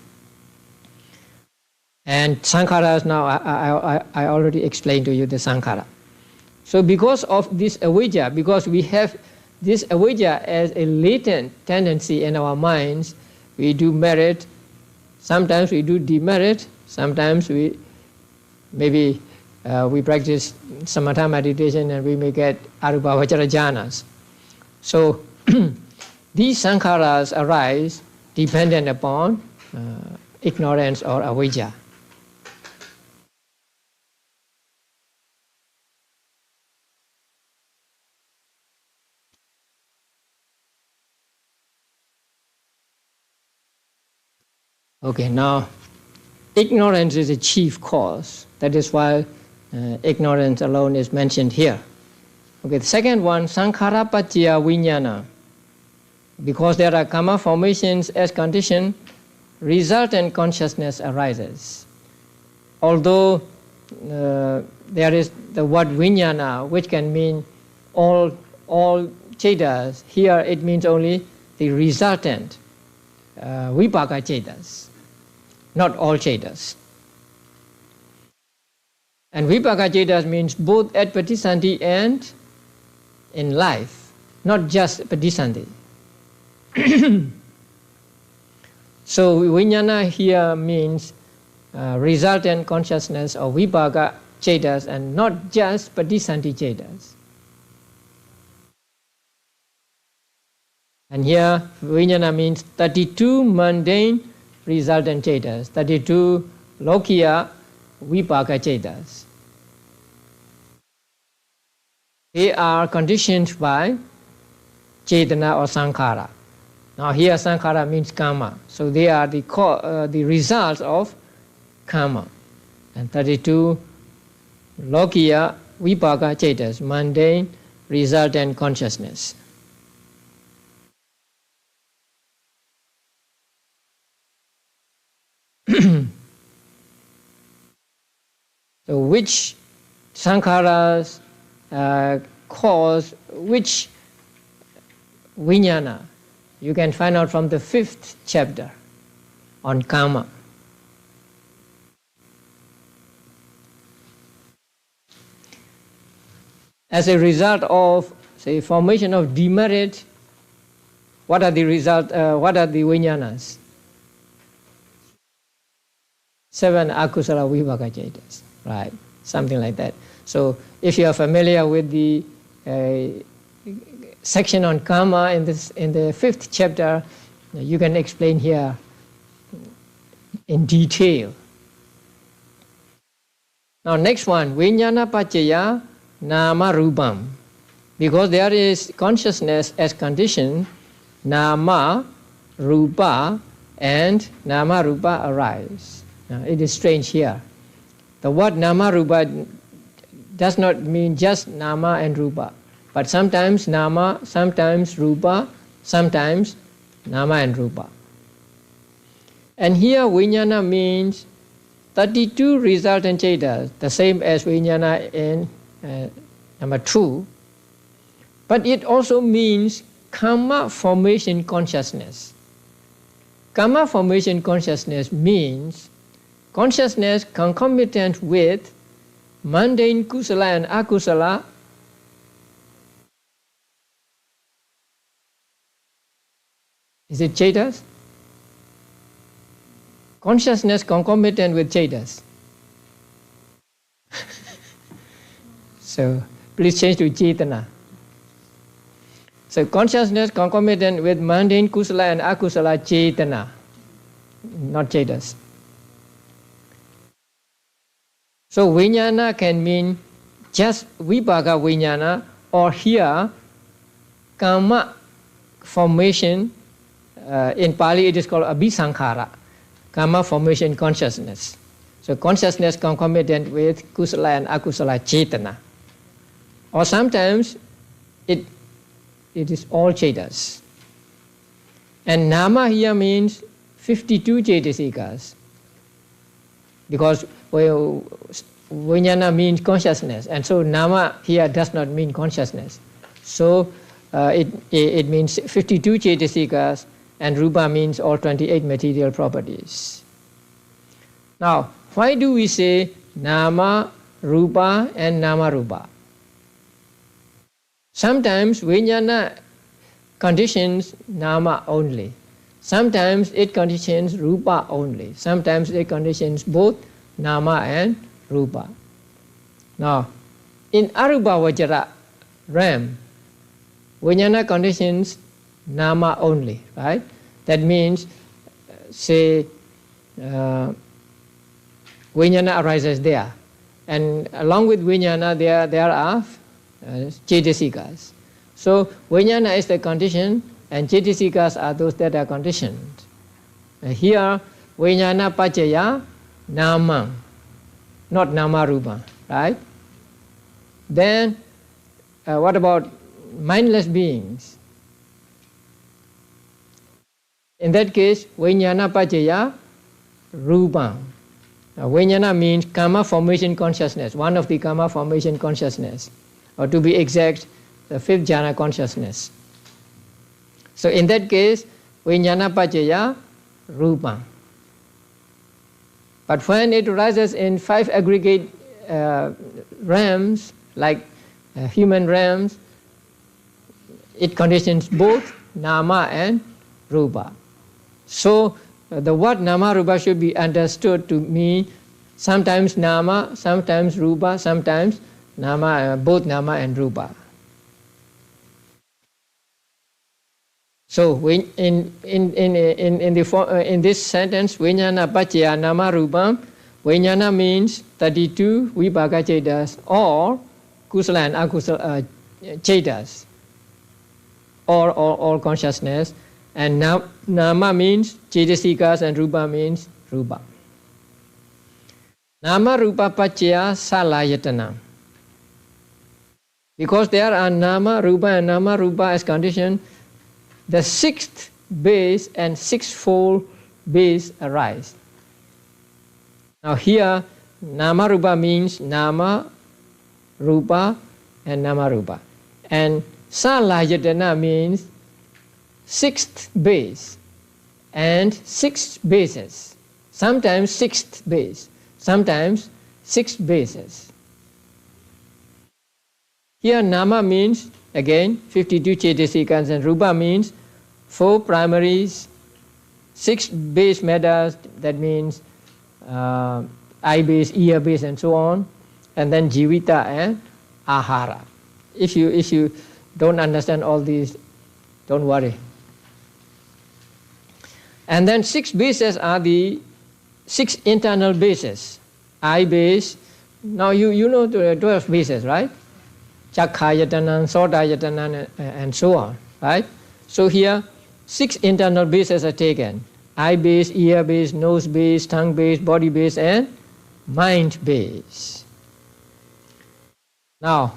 [SPEAKER 1] And saṅgharas, now I already explained to you the saṅgha. So because of this avijja, because we have this avijja as a latent tendency in our minds, we do merit, sometimes we do demerit, sometimes we practice samatha meditation and we may get arupavachara jhanas. So these saṅgharas arise dependent upon ignorance or avijja. Okay, now ignorance is a chief cause. That is why ignorance alone is mentioned here. Okay, the second one, saṅkhara paccaya viññāna. Because there are karma formations as condition, resultant consciousness arises. Although there is the word viññāna, which can mean all cetas, here it means only the resultant vipaka cetas, not all cetas. And vipaka cetas means both at patisandhi and in life, not just patisandhi. So viññāna here means resultant consciousness of vipaka cetas and not just patisandhi cetas. And here viññāna means 32 mundane resultant cetas, 32 lokiya vipaka cetas. They are conditioned by cetana or saṅkhara. Now here saṅkhara means karma, so they are the results of karma. And 32 lokiya vipaka cetas, mundane resultant consciousness. So which saṅkharas cause which viññāna? You can find out from the 5th chapter on karma. As a result of, say, formation of demerit, what are the viññānas? 7 akusala vipaka cetas, right? Something like that. So if you are familiar with the section on karma in the 5th chapter, you can explain here in detail. Now next one, viññāna paccaya nama rupam. Because there is consciousness as condition, nama, rupa, and nama rupa arise. Now, it is strange here. The word nama rupa does not mean just nama and rupa, but sometimes nama, sometimes rupa, sometimes nama and rupa. And here viññāna means 32 resultant cetas, the same as viññāna in number 2, but it also means karma formation consciousness. Karma formation consciousness means consciousness concomitant with mundane kusala and akusala is it chetas? Consciousness concomitant with chetas. So please change to chetana. So consciousness concomitant with mundane kusala and akusala chetana, not chetas. So vijnana can mean just vipaka vijnana, or here karma formation. In Pali it is called abhisankhara, karma formation consciousness. So consciousness concomitant with kusala and akusala chetana. Or sometimes it is all chetas. And nama here means 52 cetasikas, because vijnana means consciousness, and so nama here does not mean consciousness. So it means 52 cetasikas, and rupa means all 28 material properties. Now, why do we say nama, rupa and nama rupa? Sometimes vijnana conditions nama only. Sometimes it conditions rupa only. Sometimes it conditions both nama and rupa. Now, in arupa vajra realm, vijnana conditions nama only, right? That means, say, vijnana arises there, and along with vijnana there are cetasikas. So vijnana is the condition, and cetasikas are those that are conditioned. Here, vijnana pacaya nama, not nama rupa, right? Then, what about mindless beings? In that case, vijnana pacaya rupa. Vijnana means karma formation consciousness, one of the karma formation consciousness, or to be exact, the fifth jhana consciousness. So in that case, vijnana pacaya rupa. But when it arises in 5 aggregate realms, like human realms, it conditions both nama and rupa. So the word nama rupa should be understood to mean sometimes nama, sometimes rupa, sometimes nama, both nama and rupa. So in this sentence, vijnana pacaya nama rupam, vijnana means 32 vipaka chetas, or kusala and akusala chetas, or consciousness. And nama means cetasikas and rupa means rupa. Nama rupa pacaya salayatana. Because there are nama, rupa and nama rupa as condition, the 6th base and 6-fold base arise. Now here, nama rupa means nama, rupa and nama rupa. And salayatana means 6th base and 6 bases. Sometimes 6th base, sometimes 6 bases. Here nama means again 52 cetasikas, and rupa means 4 primaries, 6 base matters, that means eye base, ear base and so on, and then jivita and ahara. If you don't understand all these, don't worry. And then 6 bases are the 6 internal bases. Eye base, now you know the 12 bases, right? Chakhayatana, Sodayatana and so on, right? So here 6 internal bases are taken. Eye base, ear base, nose base, tongue base, body base and mind base. Now,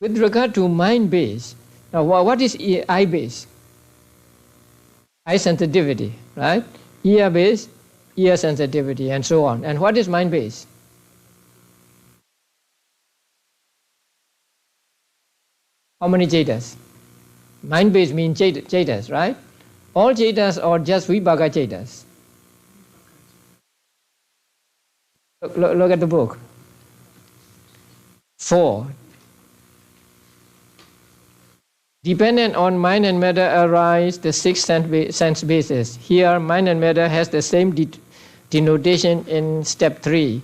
[SPEAKER 1] with regard to mind base, now what is eye base? Eye sensitivity, right? Ear base, ear sensitivity and so on. And what is mind base? How many chetas? Mind base means chetas, right? All cetas or just vibhaka cetas? Look at the book. 4. Dependent on mind and matter arise the 6 sense bases. Here, mind and matter has the same denotation in step 3.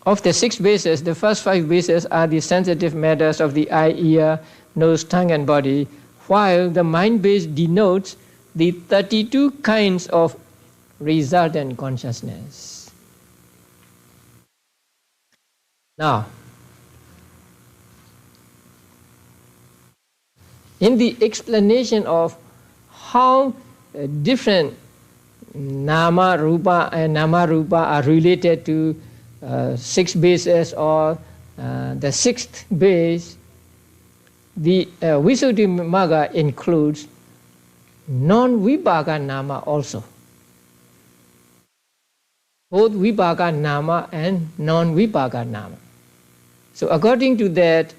[SPEAKER 1] Of the 6 bases, the first 5 bases are the sensitive matters of the eye, ear, nose, tongue, and body, while the mind base denotes the 32 kinds of resultant consciousness. Now, in the explanation of how different nama, rupa, and nama, rupa are related to 6 bases or the 6th base, the Visuddhimagga includes non-vibhaka nama also. Both vibhaka nama and non-vibhaka nama. So according to that,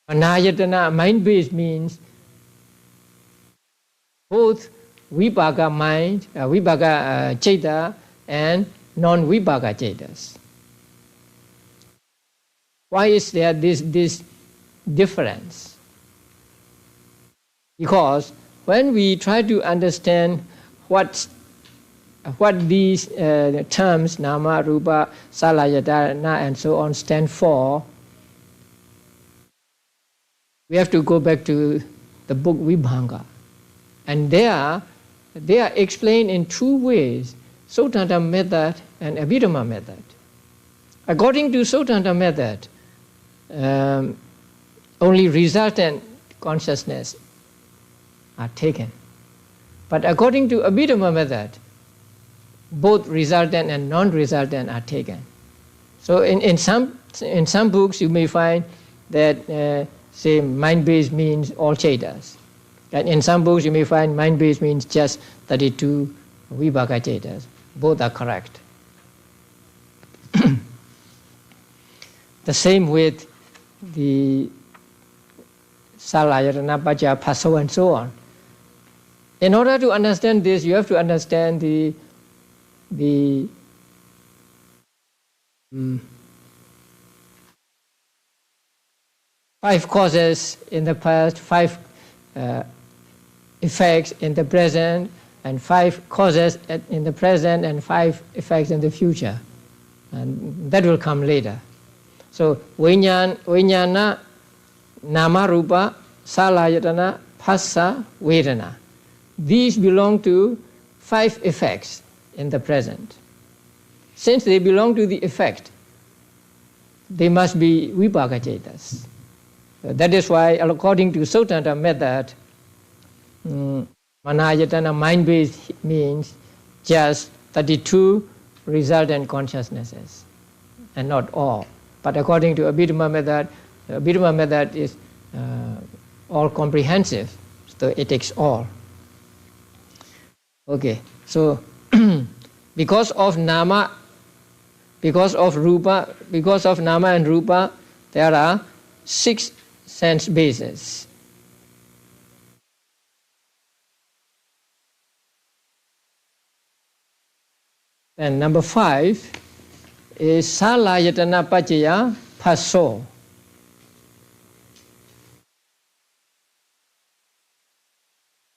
[SPEAKER 1] Manayatana, mind base, means both vibhaka mind, vibhaka ceta, and non-vibhaka cetas. Why is there this difference? Because when we try to understand what these terms, nama, rupa, salayatana, and so on, stand for, we have to go back to the book Vibhanga. And there, they are explained in 2 ways, Sotanta method and Abhidhamma method. According to Sotanta method, only resultant consciousness are taken. But according to Abhidhamma method, both resultant and non-resultant are taken. So in some books you may find that say mind base means all cetas. And in some books you may find mind base means just 32 vibhaka cetas. Both are correct. The same with the salayatana, paja, paso, and so on. In order to understand this, you have to understand the 5 causes in the past, 5 effects in the present, and 5 causes in the present, and 5 effects in the future. And that will come later. So, vijnana, nama, rupa, salayatana, phassa, vedana. These belong to 5 effects in the present. Since they belong to the effect, they must be vibhaka cetas. That is why, according to Sotanta method, manayatana, mind base, means just 32 resultant consciousnesses, and not all. But according to Abhidhamma method is all comprehensive, so it takes all. Okay, so because of nama, because of rupa, because of nama and rupa, there are 6 sense bases. And number 5 is salayatana paccaya phasso.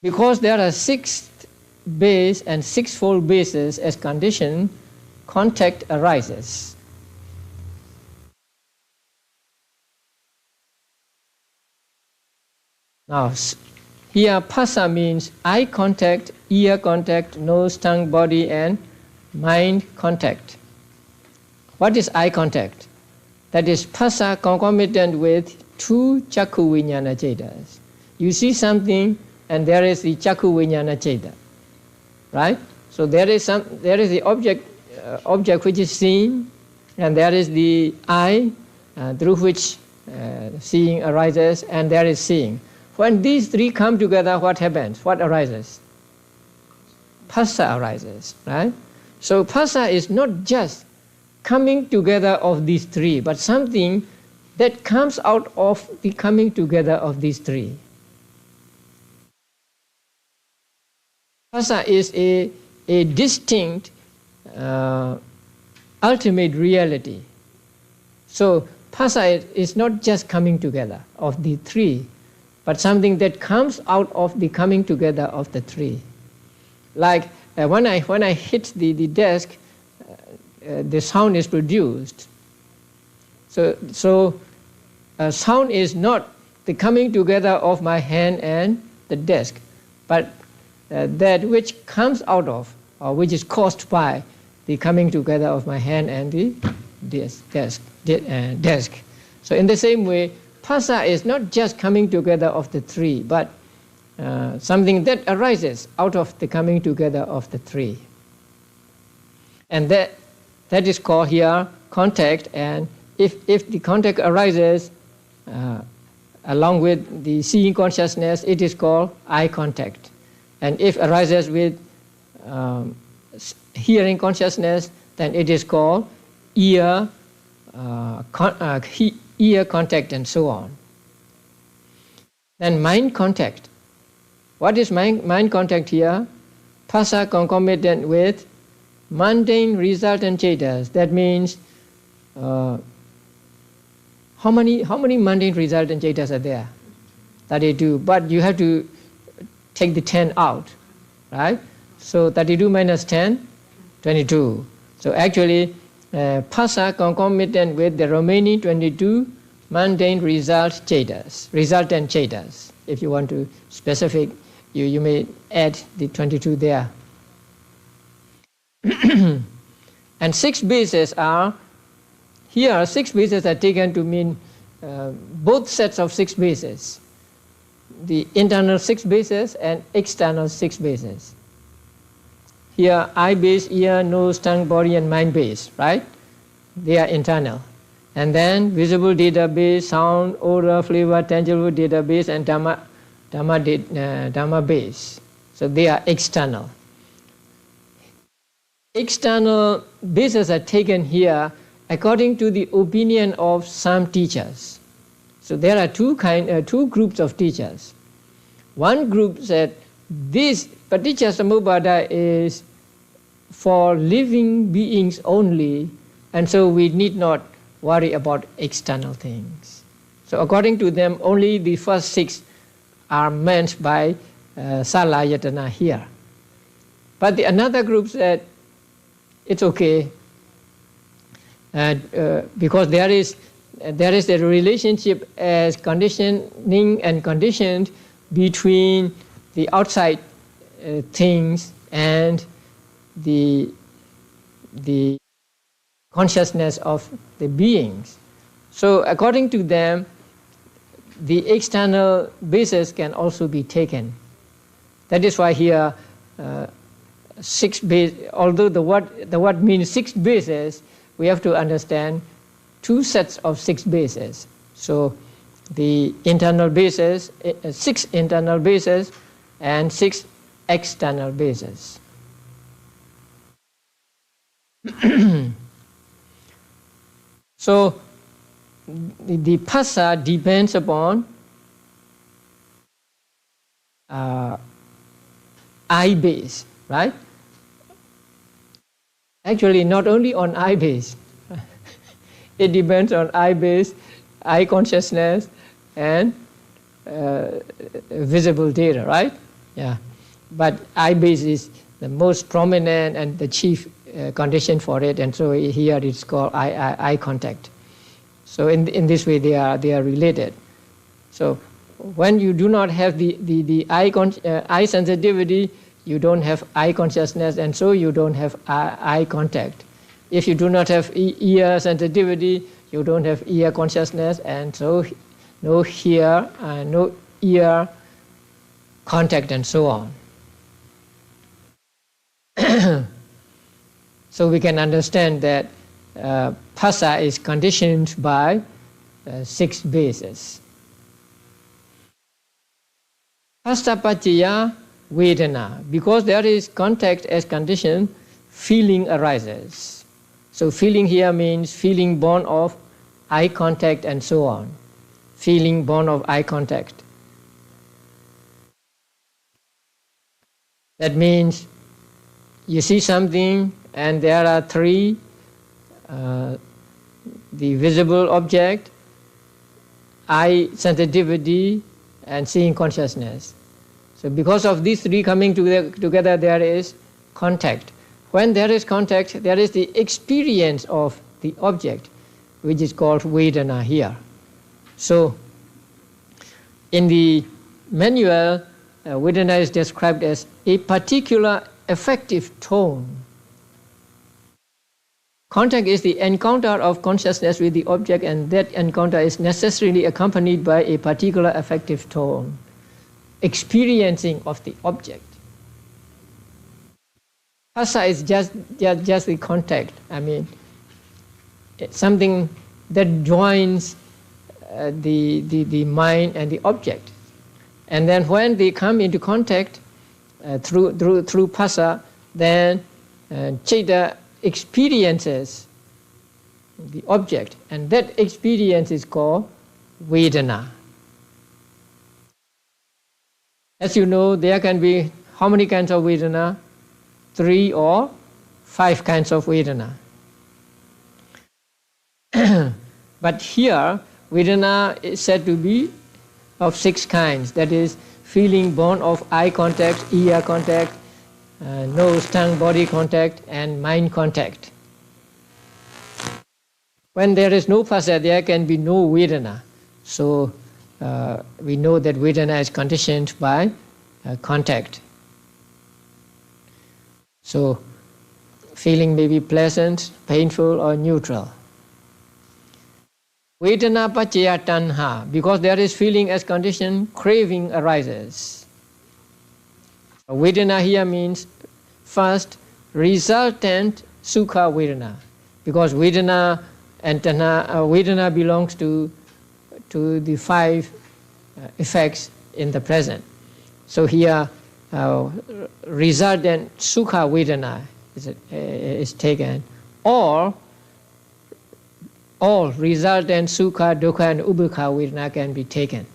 [SPEAKER 1] Because there are 6 base and 6-fold bases as condition, contact arises. Now, here phassa means eye contact, ear contact, nose, tongue, body, and mind contact. What is eye contact? That is phassa concomitant with 2 chakku vijnana cetas. You see something and there is the chakku vijnana ceta, right? So there is the object which is seen, and there is the eye through which seeing arises, and there is seeing. When these 3 come together, what happens? What arises? Phassa arises, right? So phassa is not just coming together of these 3, but something that comes out of the coming together of these 3. Phassa is a distinct ultimate reality. So phassa is not just coming together of the three, but something that comes out of the coming together of the three. Like when I hit the desk, the sound is produced. So sound is not the coming together of my hand and the desk, but that which comes out of, or which is caused by, the coming together of my hand and the desk. So in the same way, phassa is not just coming together of the three, but something that arises out of the coming together of the three. And that is called here contact, and if the contact arises along with the seeing consciousness, it is called eye contact. And if arises with hearing consciousness, then it is called ear contact, and so on. Then mind contact. What is mind contact here? Phassa concomitant with mundane resultant chetas. That means how many mundane resultant chetas are there? 32. But you have to take the 10 out, right? So 32 minus 10, 22. So actually, phassa concomitant with the remaining 22 mundane resultant chetas. If you want to specific, you may add the 22 there. And 6 bases are, here 6 bases are taken to mean both sets of 6 bases. The internal 6 bases and external 6 bases. Here, eye base, ear, nose, tongue, body, and mind base, right? They are internal. And then visible database, sound, odor, flavor, tangible database, and Dhamma base. So they are external. External bases are taken here according to the opinion of some teachers. So there are two groups of teachers. One group said this paticcasamuppada is for living beings only, and so we need not worry about external things. So according to them, only the first 6 are meant by Salayatana here. But the another group said it's okay, because there is a relationship as conditioning and conditioned between the outside things and the consciousness of the beings. So according to them, the external bases can also be taken. That is why here 6 base, although the word means 6 bases, we have to understand 2 sets of 6 bases. So the internal bases, 6 internal bases and 6 external bases. So the phassa depends upon eye base, right? Actually, not only on eye base. It depends on eye base, eye consciousness, and visible data, right? Yeah. But eye base is the most prominent and the chief condition for it, and so here it's called eye contact. So in this way they are related. So when you do not have the eye sensitivity, you don't have eye consciousness, and so you don't have eye contact. If you do not have ear sensitivity, you don't have ear consciousness, and so no ear contact, and so on. So we can understand that phassa is conditioned by 6 bases. Phassa Vedana, because there is contact as condition, feeling arises. So feeling here means feeling born of eye contact and so on. Feeling born of eye contact. That means you see something and there are three, the visible object, eye sensitivity, and seeing consciousness. So because of these three coming together, there is contact. When there is contact, there is the experience of the object, which is called Vedana here. So in the manual, Vedana is described as a particular affective tone. Contact is the encounter of consciousness with the object, and that encounter is necessarily accompanied by a particular affective tone, experiencing of the object. Phassa is just the contact. I mean, it's something that joins the mind and the object. And then when they come into contact through phassa, then citta experiences the object, and that experience is called Vedana. As you know, there can be how many kinds of Vedana? 3 or 5 kinds of Vedana. But here, Vedana is said to be of 6 kinds. That is, feeling born of eye contact, ear contact, nose, tongue, body contact, and mind contact. When there is no phassa, there can be no Vedana. So we know that Vedana is conditioned by contact. So feeling may be pleasant, painful, or neutral. Vedana paccaya tanha, because there is feeling as condition, craving arises. Vedana here means first resultant sukha Vedana, because Vedana and tanha, Vedana belongs to the 5 effects in the present. So here resultant sukha Vedana is taken, or all resultant sukha, dukkha, and upekkha Vedana can be taken.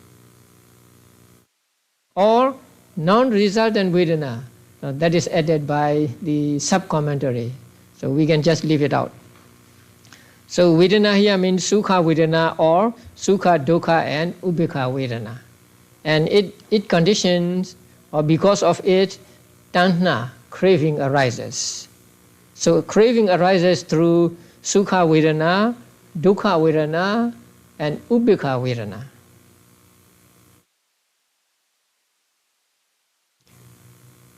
[SPEAKER 1] Or non-resultant Vedana, that is added by the sub-commentary. So we can just leave it out. So Vedana here means sukha Vedana or sukha, dukkha, and upekkha Vedana. And it conditions, or because of it, tanha, craving arises. So craving arises through sukha Vedana, dukkha Vedana, and upekkha Vedana.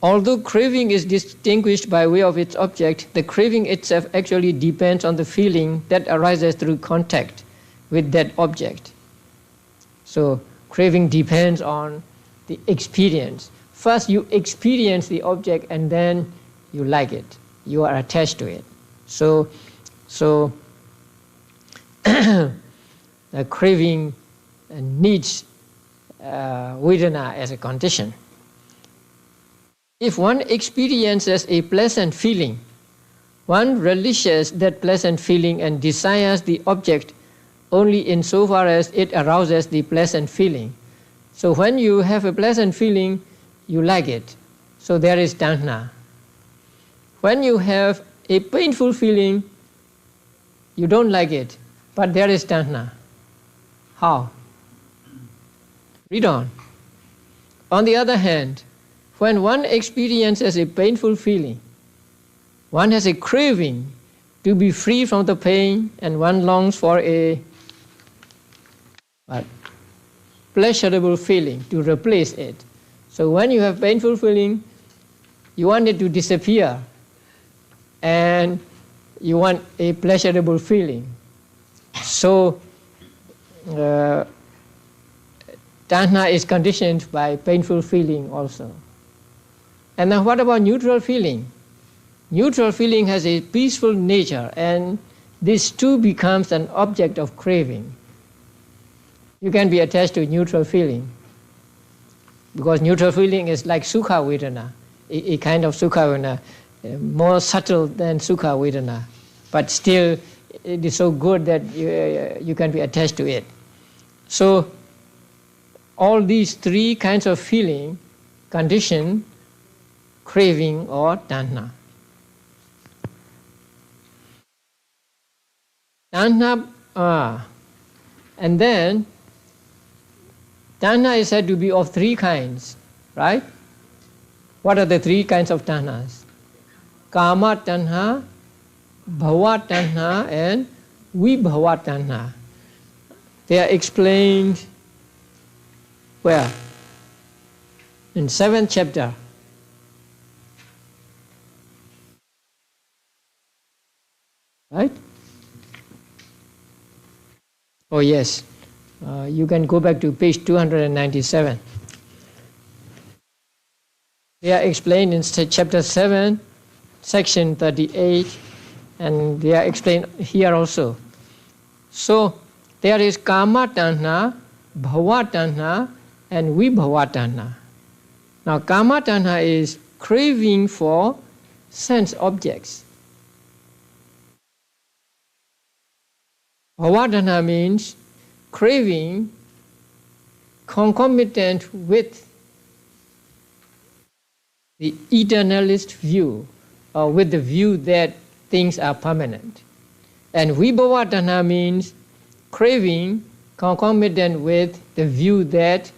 [SPEAKER 1] Although craving is distinguished by way of its object, the craving itself actually depends on the feeling that arises through contact with that object. So craving depends on the experience. First you experience the object and then you like it. You are attached to it. So the craving needs Vedana as a condition. If one experiences a pleasant feeling, one relishes that pleasant feeling and desires the object only insofar as it arouses the pleasant feeling. So when you have a pleasant feeling, you like it. So there is tanha. When you have a painful feeling, you don't like it, but there is tanha. How? Read on. On the other hand, when one experiences a painful feeling, one has a craving to be free from the pain, and one longs for a pleasurable feeling to replace it. So when you have painful feeling, you want it to disappear, and you want a pleasurable feeling. So tanha is conditioned by painful feeling also. And now what about neutral feeling? Neutral feeling has a peaceful nature, and this too becomes an object of craving. You can be attached to neutral feeling, because neutral feeling is like sukha Vedana, a kind of sukha Vedana, more subtle than sukha Vedana, but still it is so good that you can be attached to it. So all these 3 kinds of feeling condition craving or tanha. Tanha, and then tanha is said to be of three kinds, right? What are the three kinds of tanhas? Kama tanha, bhava tanha, and vibhava tanha. They are explained where? In 7th chapter. Right? Oh yes, you can go back to page 297. They are explained in chapter 7, section 38, and they are explained here also. So there is kama tanha, bhava tanha, and vibhava tanha. Now kama tanha is craving for sense objects. Bhava tanha means craving concomitant with the eternalist view, or with the view that things are permanent. And vibhava tanha means craving concomitant with the view that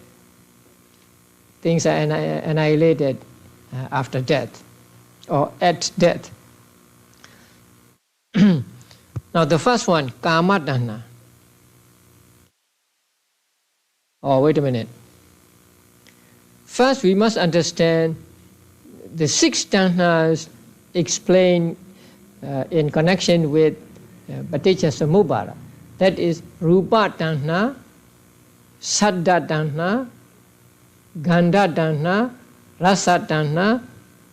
[SPEAKER 1] things are annihilated after death or at death. Now the first one, kama tanha. Oh, wait a minute. First we must understand the 6 tanhas explained in connection with paticca samuppada. That is rupa tanha, saddha tanha, gandha tanha, rasa tanha,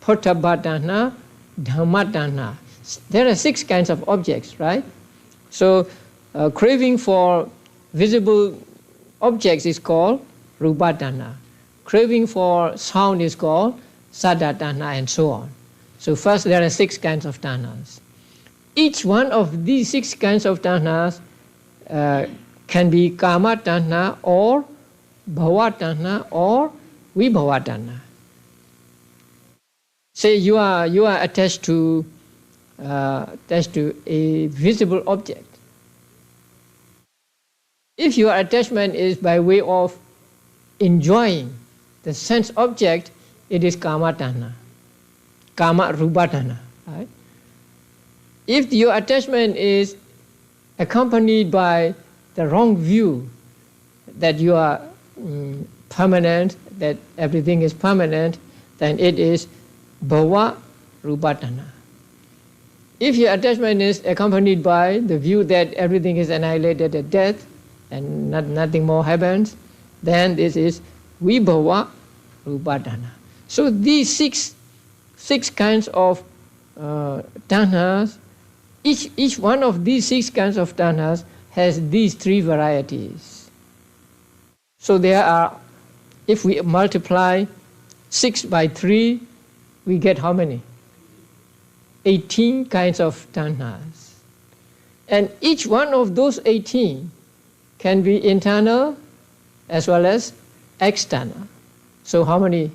[SPEAKER 1] pottabha tanha, dhamma tanha. There are 6 kinds of objects, right? So craving for visible objects is called rupa tanha. Craving for sound is called saddha tanha, and so on. So first there are 6 kinds of tanhas. Each one of these 6 kinds of tanhas can be kama tanha or bhava tanha or vibhava tanha. Say you are attached to a visible object. If your attachment is by way of enjoying the sense object, it is kama tanha, kama rupa tanha. Right? If your attachment is accompanied by the wrong view that you are permanent, that everything is permanent, then it is bhava rupa tanha. If your attachment is accompanied by the view that everything is annihilated at death and nothing more happens, then this is vibhava rupa tanha. So these six kinds of tanhas, each one of these 6 kinds of tanhas has these 3 varieties. So there are, if we multiply 6 by 3, we get how many? 18 kinds of tanhas. And each one of those 18 can be internal as well as external. So how many?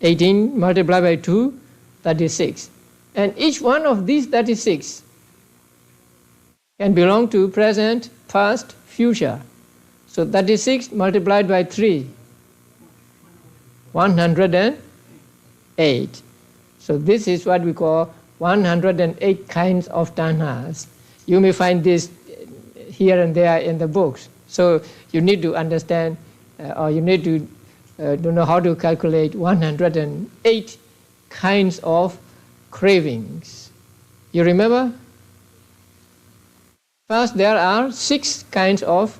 [SPEAKER 1] 18 multiplied by 2, 36. And each one of these 36 can belong to present, past, future. So 36 multiplied by 3, 108. So this is what we call 108 kinds of tanhas. You may find this here and there in the books. So you need to understand, or you need to know how to calculate 108 kinds of cravings. You remember? First, there are 6 kinds of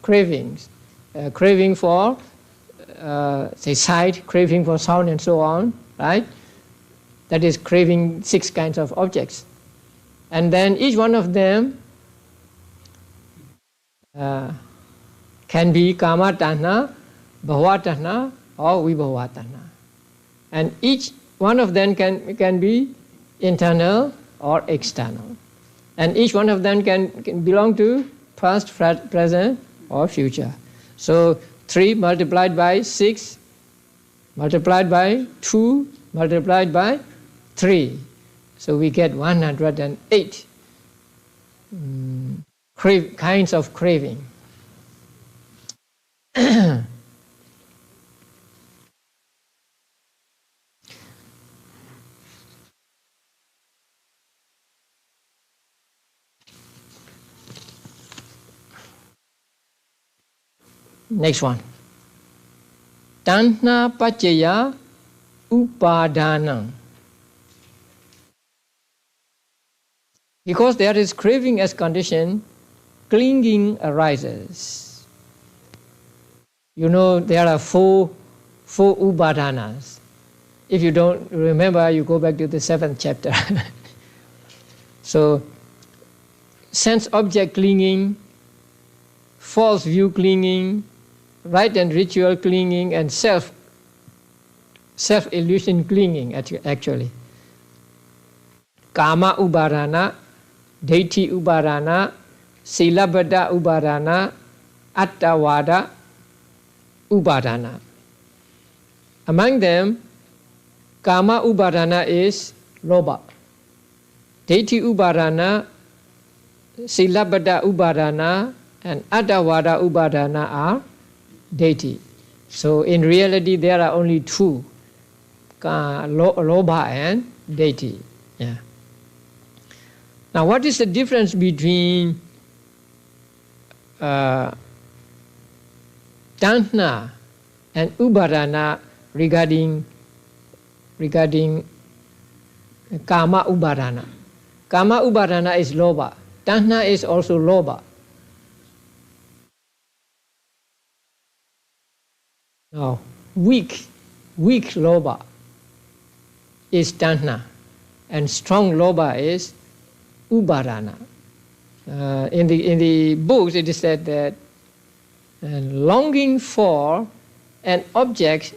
[SPEAKER 1] cravings. Craving for, say, sight, craving for sound, and so on, right? That is craving 6 kinds of objects. And then each one of them can be kama tanha, bhava tanha, or vibhava tanha. And each one of them can be internal or external. And each one of them can belong to past, present, or future. So 3 multiplied by 6 multiplied by 2, multiplied by 3. So we get 108 kinds of craving. Next one. Tanha paccaya upadana. Because there is craving as condition, clinging arises. You know there are four upadanas. If you don't remember, you go back to the 7th chapter. So, sense object clinging, false view clinging, right and ritual clinging, and self-illusion clinging actually. Kama ubarana, deity ubarana, Sīlānandābhivaṃsa ubarana, attavada ubarana. Among them, Kama ubarana is lobha. Deity ubarana, Sīlānandābhivaṃsa ubarana, and attavada ubarana are deity. So in reality there are only two, lobha and deity. Yeah. Now what is the difference between tanha and ubarana regarding kama ubarana? Kama ubarana is lobha. Tanha is also lobha. Now, weak lobha is tanha, and strong lobha is ubarana. In the books it is said that longing for an object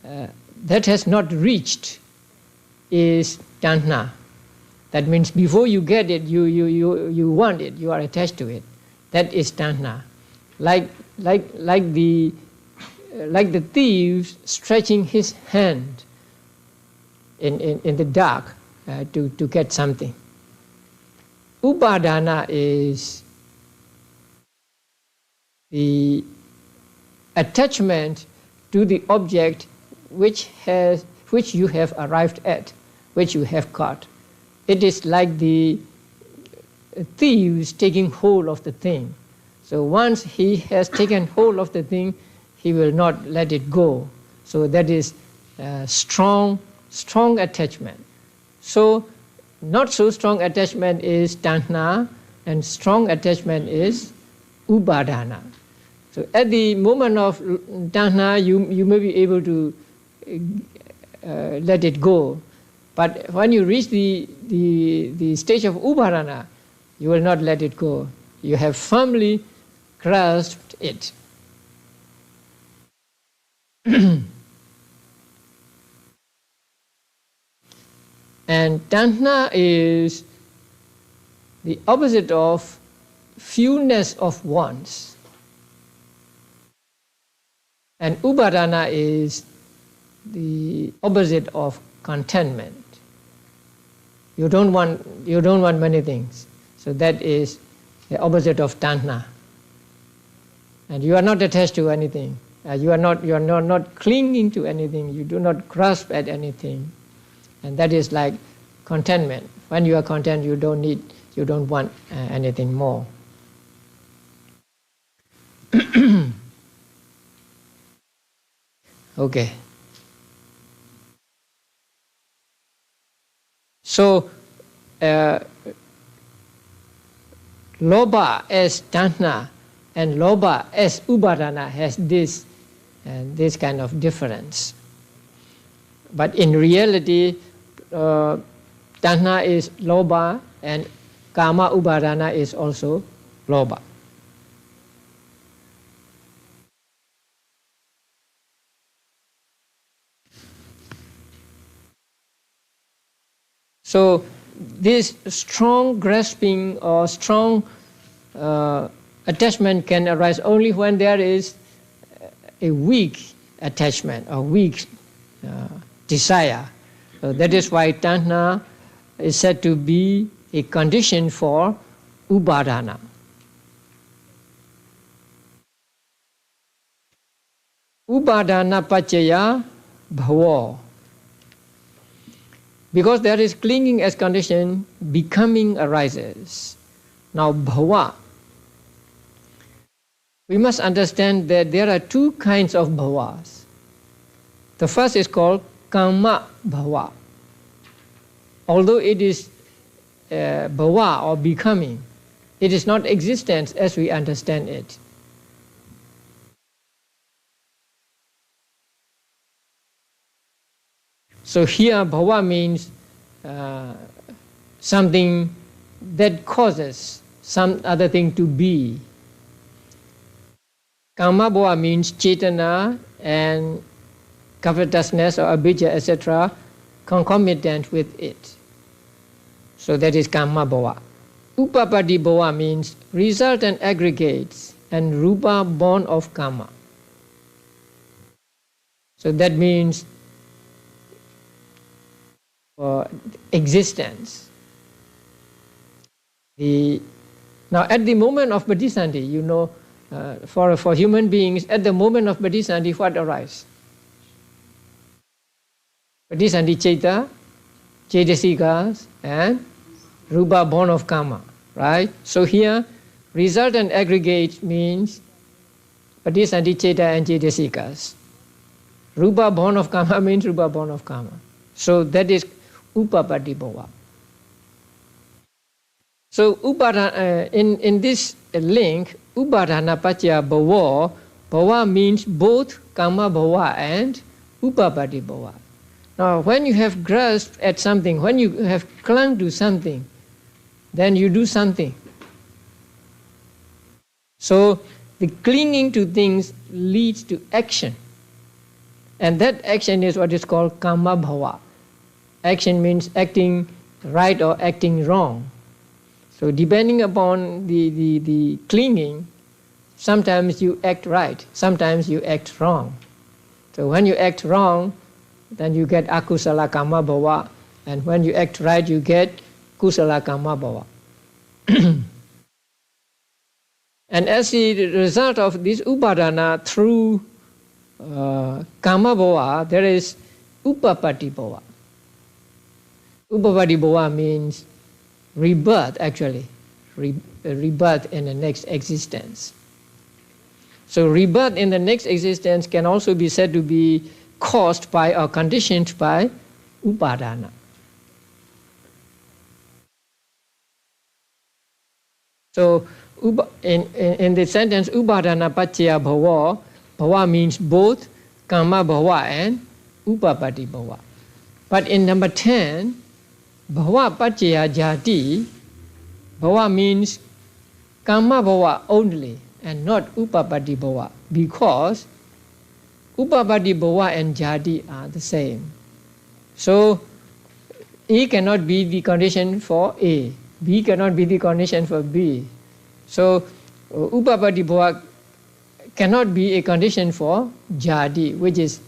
[SPEAKER 1] that has not reached is tanha. That means before you get it, you want it, you are attached to it. That is tanha. Like the thief stretching his hand in the dark to get something. Upadana is the attachment to the object which you have arrived at, which you have caught. It is like the thieves taking hold of the thing. So once he has taken hold of the thing, he will not let it go. So that is strong attachment. So not so strong attachment is tanha, and strong attachment is upadana. So at the moment of tanha, you may be able to let it go, but when you reach the stage of upadana, you will not let it go. You have firmly grasped it. And tanha is the opposite of fewness of wants. And upadana is the opposite of contentment. You don't want many things. So that is the opposite of tanha. And you are not attached to anything. You are not clinging to anything. You do not grasp at anything. And that is like contentment. When you are content, you don't want anything more. Okay. So, lobha as tanha and lobha as upadana has this kind of difference. But in reality, tanha is lobha and kama upadana is also lobha. So this strong grasping or strong attachment can arise only when there is a weak attachment or weak desire. So that is why tanha is said to be a condition for upadana. Upadana paccaya bhava. Because there is clinging as condition, becoming arises. Now bhava. We must understand that there are two kinds of bhavas. The first is called karma bhava. Although it is bhava or becoming, it is not existence as we understand it. So here bhava means something that causes some other thing to be. Karma bhava means cetana and covetousness or abhijja, etc., concomitant with it. So that is karma bhava. Upapati bhava means result and aggregates, and rupa born of karma. So that means existence. Now at the moment of Bodhisattva, you know, for human beings, at the moment of Bodhisattva, what arises? Bodhisattva Chaita, Chaitasikas, and Rupa born of karma, right? So here, result and aggregate means Bodhisattva Chaita and Chaitasikas. Rupa born of karma means Rupa born of karma. So that is upapati bhava. So in this link, upadana paccaya bhava, bhava means both karma bhava and upapati bhava. Now when you have grasped at something, when you have clung to something, then you do something. So the clinging to things leads to action. And that action is what is called karma bhava. Action means acting right or acting wrong. So depending upon the clinging, sometimes you act right, sometimes you act wrong. So when you act wrong, then you get akusala karma bhava, and when you act right, you get kusala karma bhava. And as the result of this upadana through karma bhava, there is upapati bhava. Upapati bhava means rebirth, actually, rebirth in the next existence. So rebirth in the next existence can also be said to be caused by or conditioned by upadana. So in the sentence upadana paccaya bhava, bhava means both karma bhava and upapati bhava. But in number 10, bhava paccaya jati, bhava means karma bhava only and not upapati bhava, because upapati bhava and jati are the same. So A cannot be the condition for A, B cannot be the condition for B. So upapati bhava cannot be a condition for jati, which is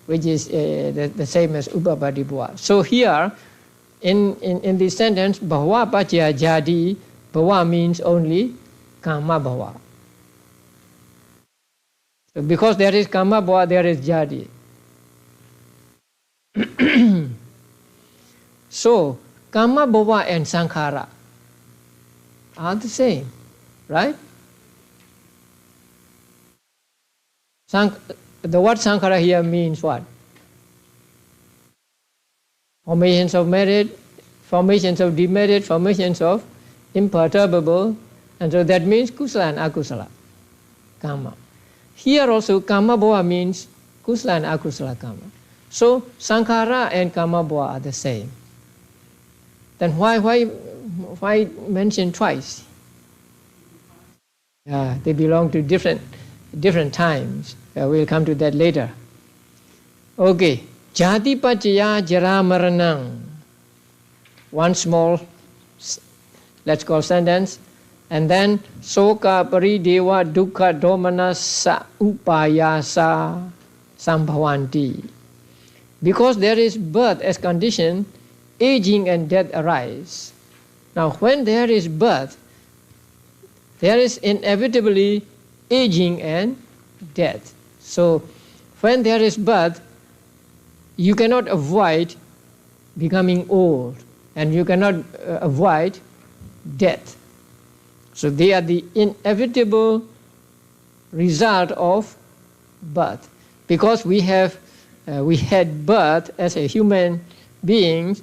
[SPEAKER 1] the same as upapati bhava. So here in this sentence, bhava paccaya jati, bhava means only karma bhava. So because there is karma bhava, there is jati. So karma bhava and saṅgaha are the same, right? The word saṅgaha here means what? Formations of merit, formations of demerit, formations of imperturbable, and so that means kusala and akusala karma. Here also karma bhava means kusala and akusala karma. So saṅgaha and karma bhava are the same. Then why mention twice? They belong to different times. We'll come to that later. Okay. Jati paccaya jara maranam. One small, let's call sentence. And then soka parideva dukkha domana sa upayasa sambhavanti. because there is birth as condition, aging and death arise. Now, when there is birth, there is inevitably aging and death. So, when there is birth, you cannot avoid becoming old, and you cannot avoid death. So, they are the inevitable result of birth. Because we had birth as a human beings,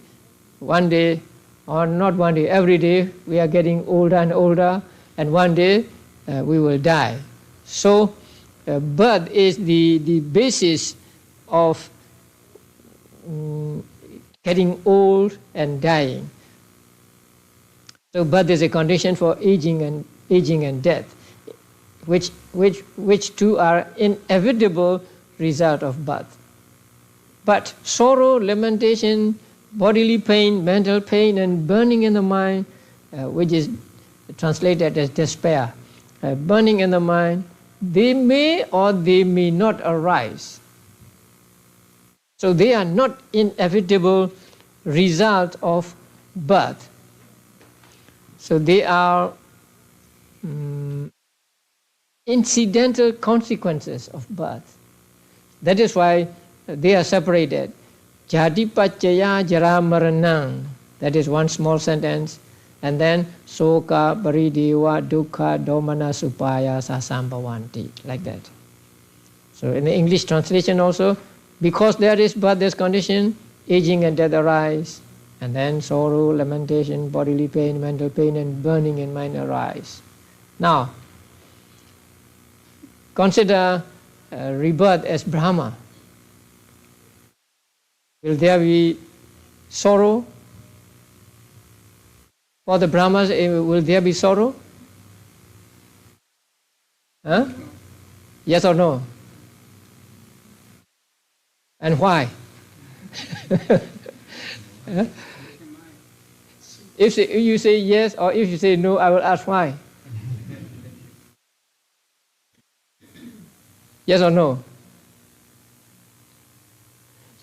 [SPEAKER 1] one day, or not one day, every day we are getting older and older, and one day we will die. So birth is the basis of getting old and dying. So birth is a condition for aging and death, which two are inevitable result of birth. But sorrow, lamentation, bodily pain, mental pain, and burning in the mind, which is translated as despair, burning in the mind, they may or they may not arise. So they are not inevitable result of birth. So they are incidental consequences of birth. That is why they are separated. Jati paccaya jara maranang. That is one small sentence. And then soka paridewa dukkha domana supaya sasambhavanti. Like that. So in the English translation also, because there is birth, there is condition, aging and death arise. And then sorrow, lamentation, bodily pain, mental pain, and burning in mind arise. Now, consider rebirth as Brahma. Will there be sorrow? For the Brahmas, will there be sorrow? Huh? Yes or no? And why? Huh? If you say yes or if you say no, I will ask why. Yes or no?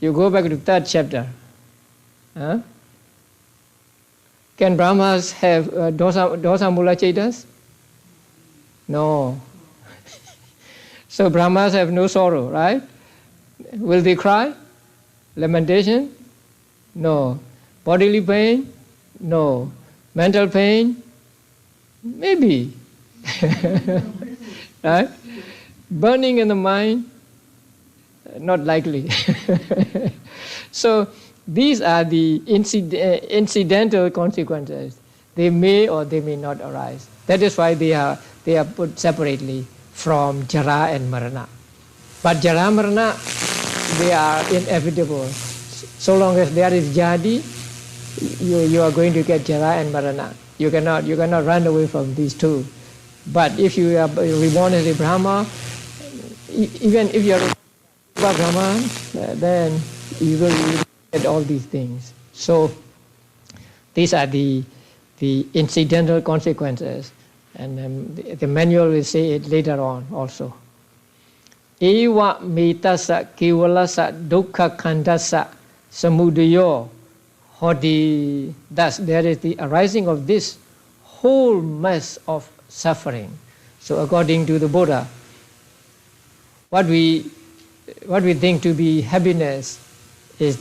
[SPEAKER 1] You go back to the 3rd chapter. Huh? Can Brahmas have dosa mula chetas? No. So Brahmas have no sorrow, right? Will they cry? Lamentation? No. Bodily pain? No. Mental pain? Maybe. Right? Burning in the mind? Not likely. So these are the incidental consequences. They may or they may not arise. That is why they are put separately from jara and marana. But jara marana, they are inevitable. So long as there is jadi, you are going to get jara and marana. You cannot run away from these two. But if you are reborn as a Brahma, even if you are Brahma, then you will get all these things. So these are the incidental consequences, and the manual will say it later on also. Eva metasa kevalasa dukkha khandasa samudayo hodi. Thus there is the arising of this whole mass of suffering. So according to the Buddha, what we think to be happiness is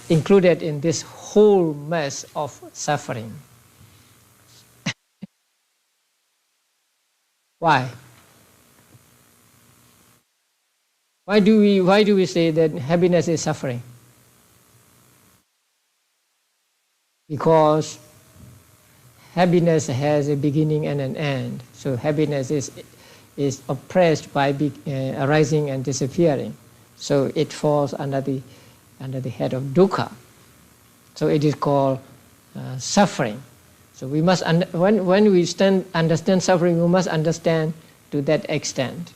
[SPEAKER 1] included in this whole mass of suffering. Why? Why do we say that happiness is suffering? Because happiness has a beginning and an end. So happiness is oppressed by arising and disappearing. So it falls under the head of dukkha. So it is called suffering. So we must when we understand suffering, we must understand to that extent.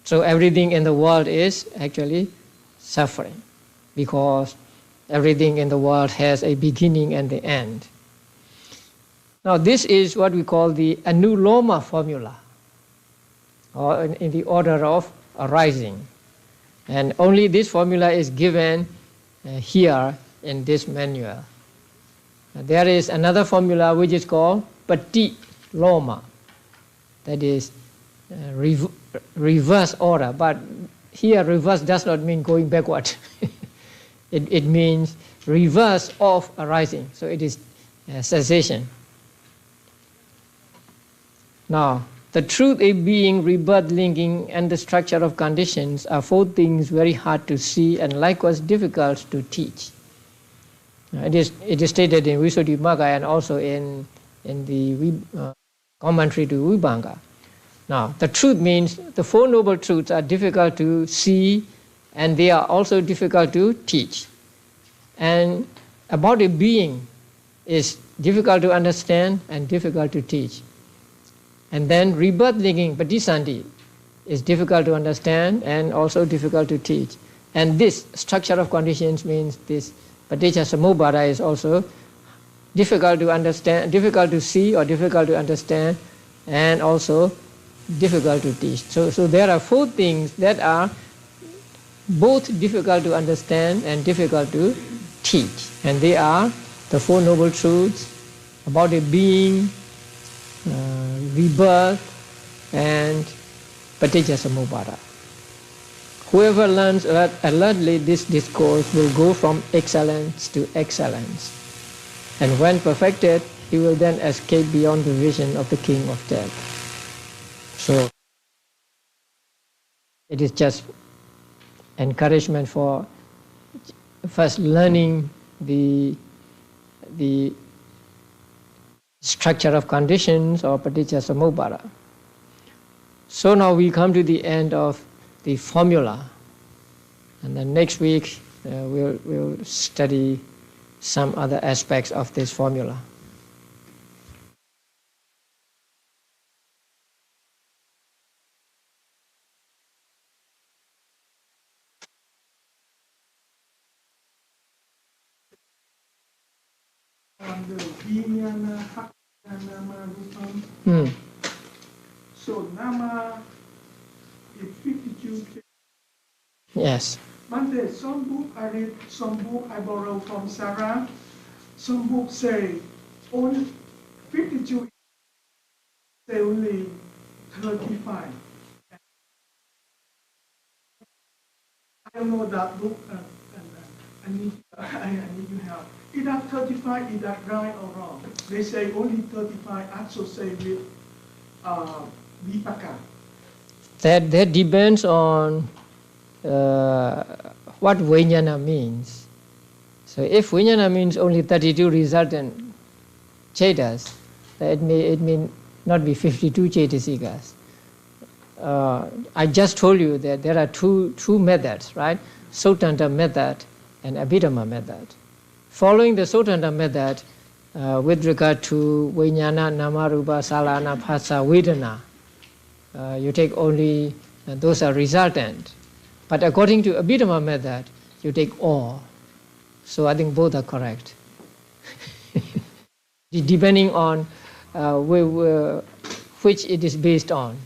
[SPEAKER 1] So everything in the world is actually suffering, because everything in the world has a beginning and the end. Now this is what we call the anuloma formula, or in the order of arising. And only this formula is given here in this manual. There is another formula which is called Pati Loma, that is reverse order. But here reverse does not mean going backward. It means reverse of arising. So it is cessation. Now, the truth of being, rebirth, linking, and the structure of conditions are four things very hard to see and likewise difficult to teach. It is stated in Visuddhimagga and also in the commentary to Vibhanga. Now, the truth means the Four Noble Truths are difficult to see and they are also difficult to teach. And about a being is difficult to understand and difficult to teach. And then rebirth linking, patisandhi, is difficult to understand and also difficult to teach. And this structure of conditions means this paticca samuppāda is also difficult to understand, difficult to see or difficult to understand, and also difficult to teach. So there are four things that are both difficult to understand and difficult to teach. And they are the Four Noble Truths, about a being, rebirth, and paticca samuppāda. Whoever learns alertly this discourse will go from excellence to excellence. And when perfected, he will then escape beyond the vision of the King of Death. So it is just encouragement for first learning the structure of conditions or paticca samuppāda. So now we come to the end of the formula, and then next week we'll study some other aspects of this formula.
[SPEAKER 2] So nama is 52.
[SPEAKER 1] Yes.
[SPEAKER 2] But there's some book I read, some book I borrow from Sarah. Some books say only 52, say only 35. I don't know that book, and I need to help. Is that 35, is that right or wrong? They say only 35, also say with vipaka.
[SPEAKER 1] That depends on what vijnana means. So if vijnana means only 32 resultant chetas, it may not be 52 cetasikas. I just told you that there are two methods, right? Sotanta method and Abhidhamma method. Following the Sotanta method, with regard to vijnana, namarupa, salana, phassa, vedana, you take only those are resultant. But according to Abhidhamma method, you take all. So I think both are correct. Depending on which it is based on.